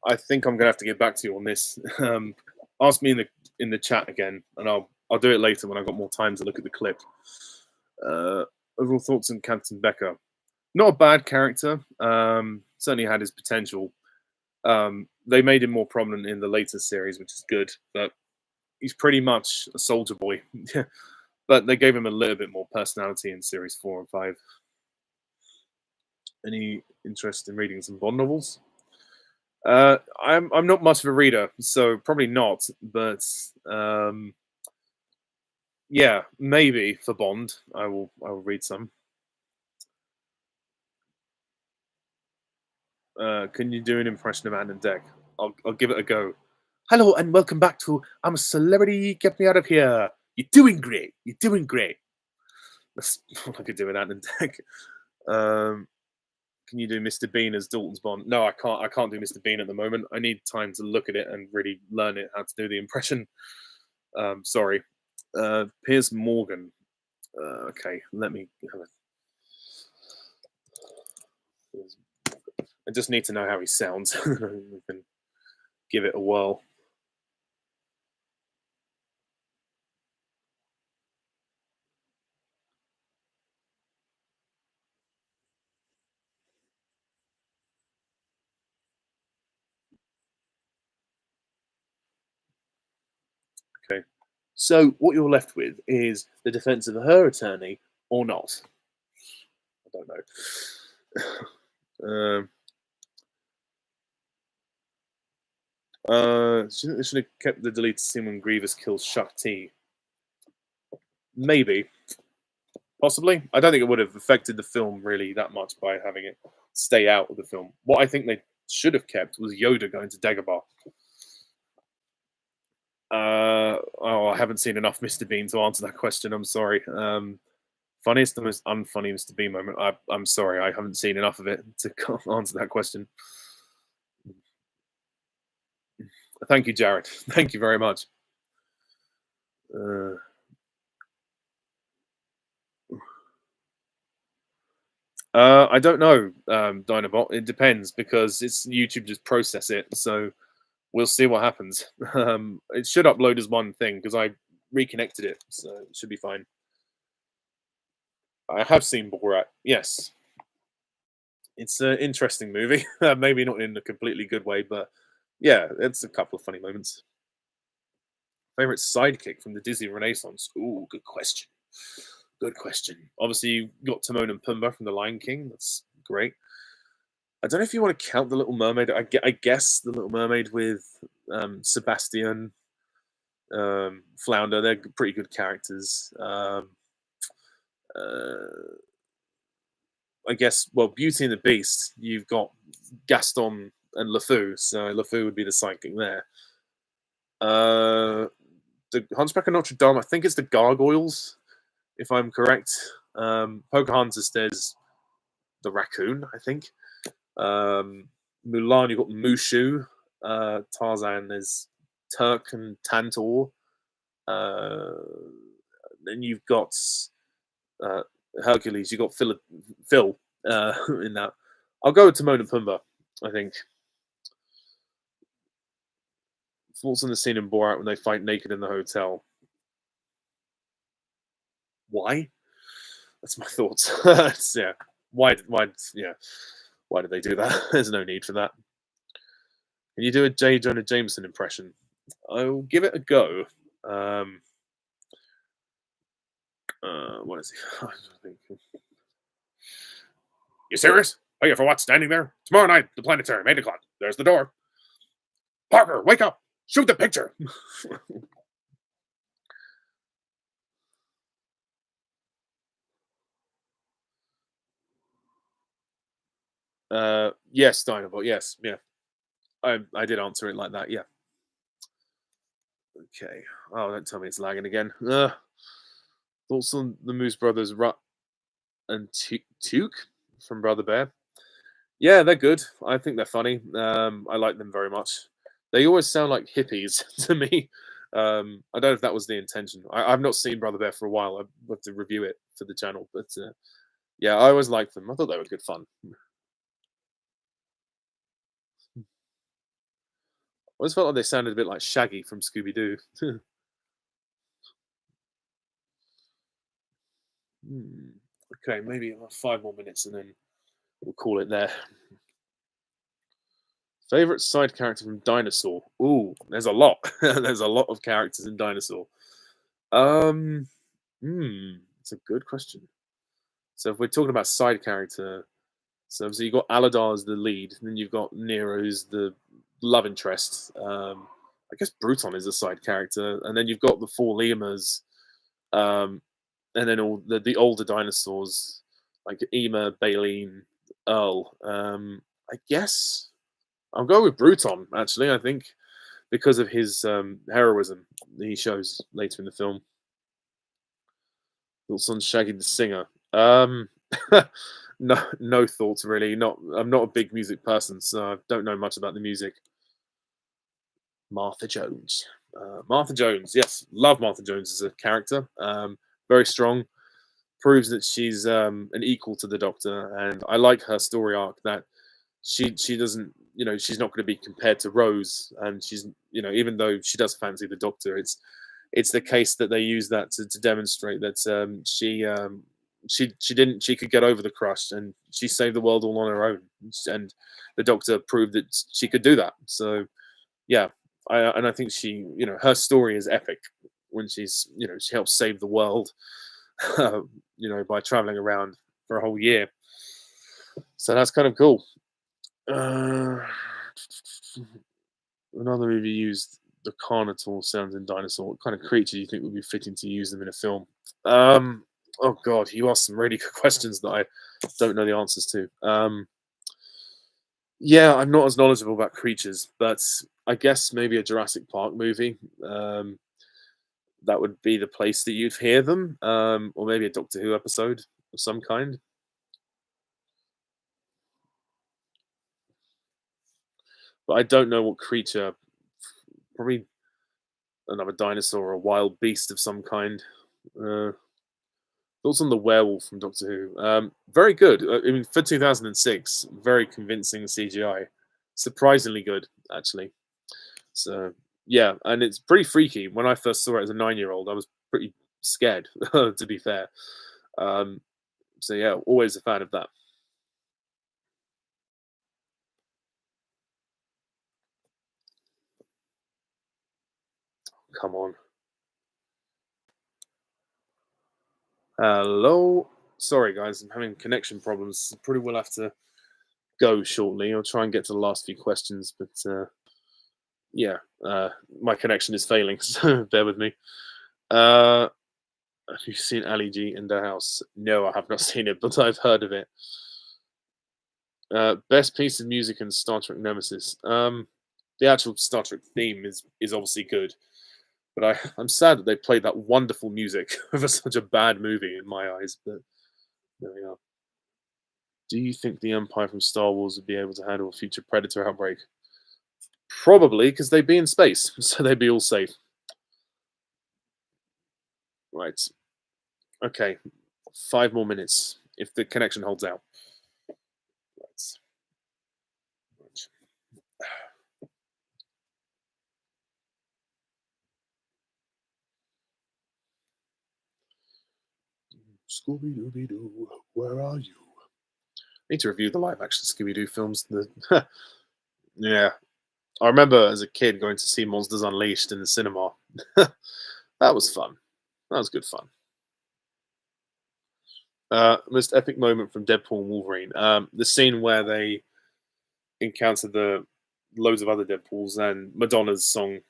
I think I'm gonna have to get back to you on this. Ask me in the chat again, and I'll do it later when I've got more time to look at the clip. Uh, Overall thoughts on Captain Becker? Not a bad character. Certainly had his potential. They made him more prominent in the later series, which is good. But he's pretty much a soldier boy. But they gave him a little bit more personality in series 4 and 5. Any interest in reading some Bond novels? I'm not much of a reader, so probably not. But yeah, maybe for Bond, I will read some. Can you do an impression of Anne and Deck? I'll give it a go. Hello and welcome back to I'm a Celebrity. Get me out of here. You're doing great. You're doing great. That's what I could do with Anne and Deck. Um, can you do Mr. Bean as Dalton's Bond? No, I can't. I can't do Mr. Bean at the moment. I need time to look at it and really learn it how to do the impression. Sorry. Piers Morgan. Okay, let me have a. I just need to know how he sounds. We can give it a whirl. Okay. So what you're left with is the defense of her attorney or not. I don't know. Should have kept the deleted scene when Grievous kills Shakti. Maybe. Possibly. I don't think it would have affected the film really that much by having it stay out of the film. What I think they should have kept was Yoda going to Dagobah. I haven't seen enough Mr. Bean to answer that question. I'm sorry. Funniest and most unfunny Mr. Bean moment. I'm sorry. I haven't seen enough of it to answer that question. Thank you, Jared. Thank you very much. I don't know, Dinobot. It depends because it's YouTube just process it, so we'll see what happens. It should upload as one thing because I reconnected it, so it should be fine. I have seen Borat. Yes, it's an interesting movie. Maybe not in a completely good way, but yeah, it's a couple of funny moments. Favorite sidekick from the Disney Renaissance? Ooh, good question. Good question. Obviously, you got Timon and Pumbaa from The Lion King. That's great. I don't know if you want to count The Little Mermaid. I guess The Little Mermaid with Sebastian, Flounder. They're pretty good characters. Uh, I guess, well, Beauty and the Beast, you've got Gaston and LeFou. So LeFou would be the sidekick there. The Hunchback of Notre Dame, I think it's the Gargoyles, if I'm correct. Pocahontas, there's the raccoon, I think. Mulan, you've got Mushu. Tarzan, there's Turk and Tantor. Then you've got Hercules. You've got Phil in that. I'll go with Timon and Pumbaa, I think. Thoughts on the scene in Borat when they fight naked in the hotel? Why? That's my thoughts. Yeah. Why? Yeah. Why did they do that? There's no need for that. Can you do a J. Jonah Jameson impression? I'll give it a go. What is he? You serious? Oh, you for what? Standing there? Tomorrow night, the planetarium, 8 o'clock. There's the door. Parker, wake up! Shoot the picture! Yes, Dinobot. Yes, yeah. I did answer it like that. Yeah. Okay. Oh, don't tell me it's lagging again. Thoughts on the Moose Brothers, Rut and Tuke from Brother Bear? Yeah, they're good. I think they're funny. I like them very much. They always sound like hippies to me. I don't know if that was the intention. I've not seen Brother Bear for a while. I'd have to review it for the channel. But yeah, I always liked them. I thought they were good fun. always felt like they sounded a bit like Shaggy from Scooby Doo. Hmm. Okay, maybe 5 more minutes and then we'll call it there. Favorite side character from Dinosaur? Ooh, there's a lot. There's a lot of characters in Dinosaur. Um, it's a good question. So if we're talking about side character, so you got Aladar as the lead, and then you've got Nero who's the love interest. I guess Bruton is a side character, and then you've got the four lemurs, um, and then all the older dinosaurs like Ema, Baleen, Earl. I guess I'll go with Bruton. Actually, I think because of his heroism he shows later in the film. Thoughts on Shaggy the Singer? No thoughts really. Not I'm not a big music person, so I don't know much about the music. Martha Jones. Martha Jones, yes, love Martha Jones as a character. Very strong. Proves that she's an equal to the Doctor, and I like her story arc that she doesn't, she's not going to be compared to Rose, and she's, even though she does fancy the Doctor, it's the case that they use that to demonstrate that she could get over the crush and she saved the world all on her own, and the Doctor proved that she could do that. So yeah, I think she, her story is epic when she's, she helps save the world, by traveling around for a whole year. So that's kind of cool. Uh, Another movie used the Carnotaur sounds in Dinosaur. What kind of creature do you think would be fitting to use them in a film? Oh God, you asked some really good questions that I don't know the answers to. Yeah, I'm not as knowledgeable about creatures, but I guess maybe a Jurassic Park movie. That would be the place that you'd hear them, or maybe a Doctor Who episode of some kind. But I don't know what creature. Probably another dinosaur or a wild beast of some kind. Uh, Thoughts on the werewolf from Doctor Who? Very good. I mean, for 2006, very convincing CGI. Surprisingly good, actually. So yeah, and it's pretty freaky. When I first saw it as a 9-year-old, I was pretty scared, to be fair. Um, so yeah, always a fan of that. Come on. Hello. Sorry, guys, I'm having connection problems. Probably will have to go shortly. I'll try and get to the last few questions, but yeah, my connection is failing, so bear with me. Uh, have you seen Ali G in the house? No, I have not seen it, but I've heard of it. Best piece of music in Star Trek Nemesis. The actual Star Trek theme is obviously good, but I'm sad that they played that wonderful music over such a bad movie in my eyes. But there we are. Do you think the Empire from Star Wars would be able to handle a future Predator outbreak? Probably, because they'd be in space, so they'd be all safe. Right. Okay. 5 more minutes if the connection holds out. Right. Right. Scooby Dooby Doo, where are you? I need to review the live action Scooby Doo films. Yeah, I remember as a kid going to see Monsters Unleashed in the cinema. That was fun. That was good fun. Most epic moment from Deadpool and Wolverine. The scene where they encounter the loads of other Deadpools and Madonna's song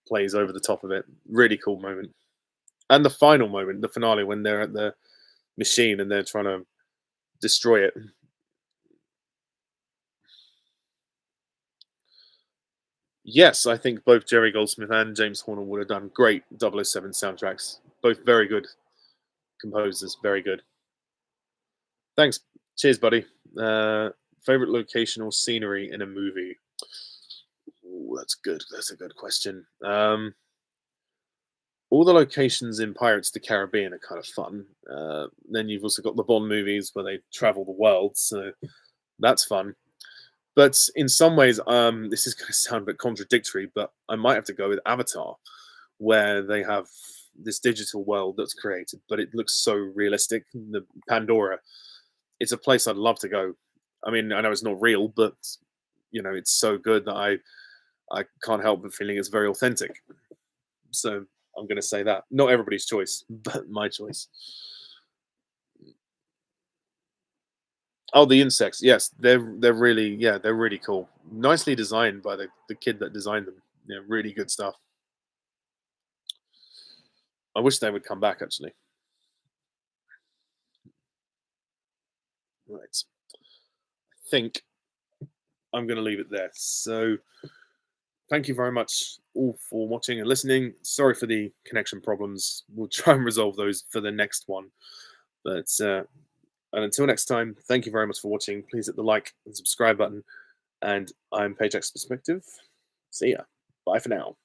plays over the top of it. Really cool moment. And the final moment, the finale, when they're at the machine and they're trying to destroy it. Yes, I think both Jerry Goldsmith and James Horner would have done great 007 soundtracks. Both very good composers, very good. Thanks. Cheers, buddy. Uh, Favorite location or scenery in a movie? Ooh, that's good. That's a good question. All the locations in Pirates of the Caribbean are kind of fun. Then you've also got the Bond movies where they travel the world, so that's fun. But in some ways, this is going to sound a bit contradictory, but I might have to go with Avatar, where they have this digital world that's created, but it looks so realistic. The Pandora, it's a place I'd love to go. I mean, I know it's not real, but it's so good that I can't help but feeling it's very authentic. So I'm going to say that. Not everybody's choice, but my choice. Oh, the insects. Yes, they're really, yeah, they're really cool. Nicely designed by the kid that designed them. Yeah, really good stuff. I wish they would come back actually. Right. I think I'm going to leave it there. So thank you very much all for watching and listening. Sorry for the connection problems. We'll try and resolve those for the next one. But and until next time, thank you very much for watching. Please hit the like and subscribe button. And I'm Paycheck's Perspective. See ya. Bye for now.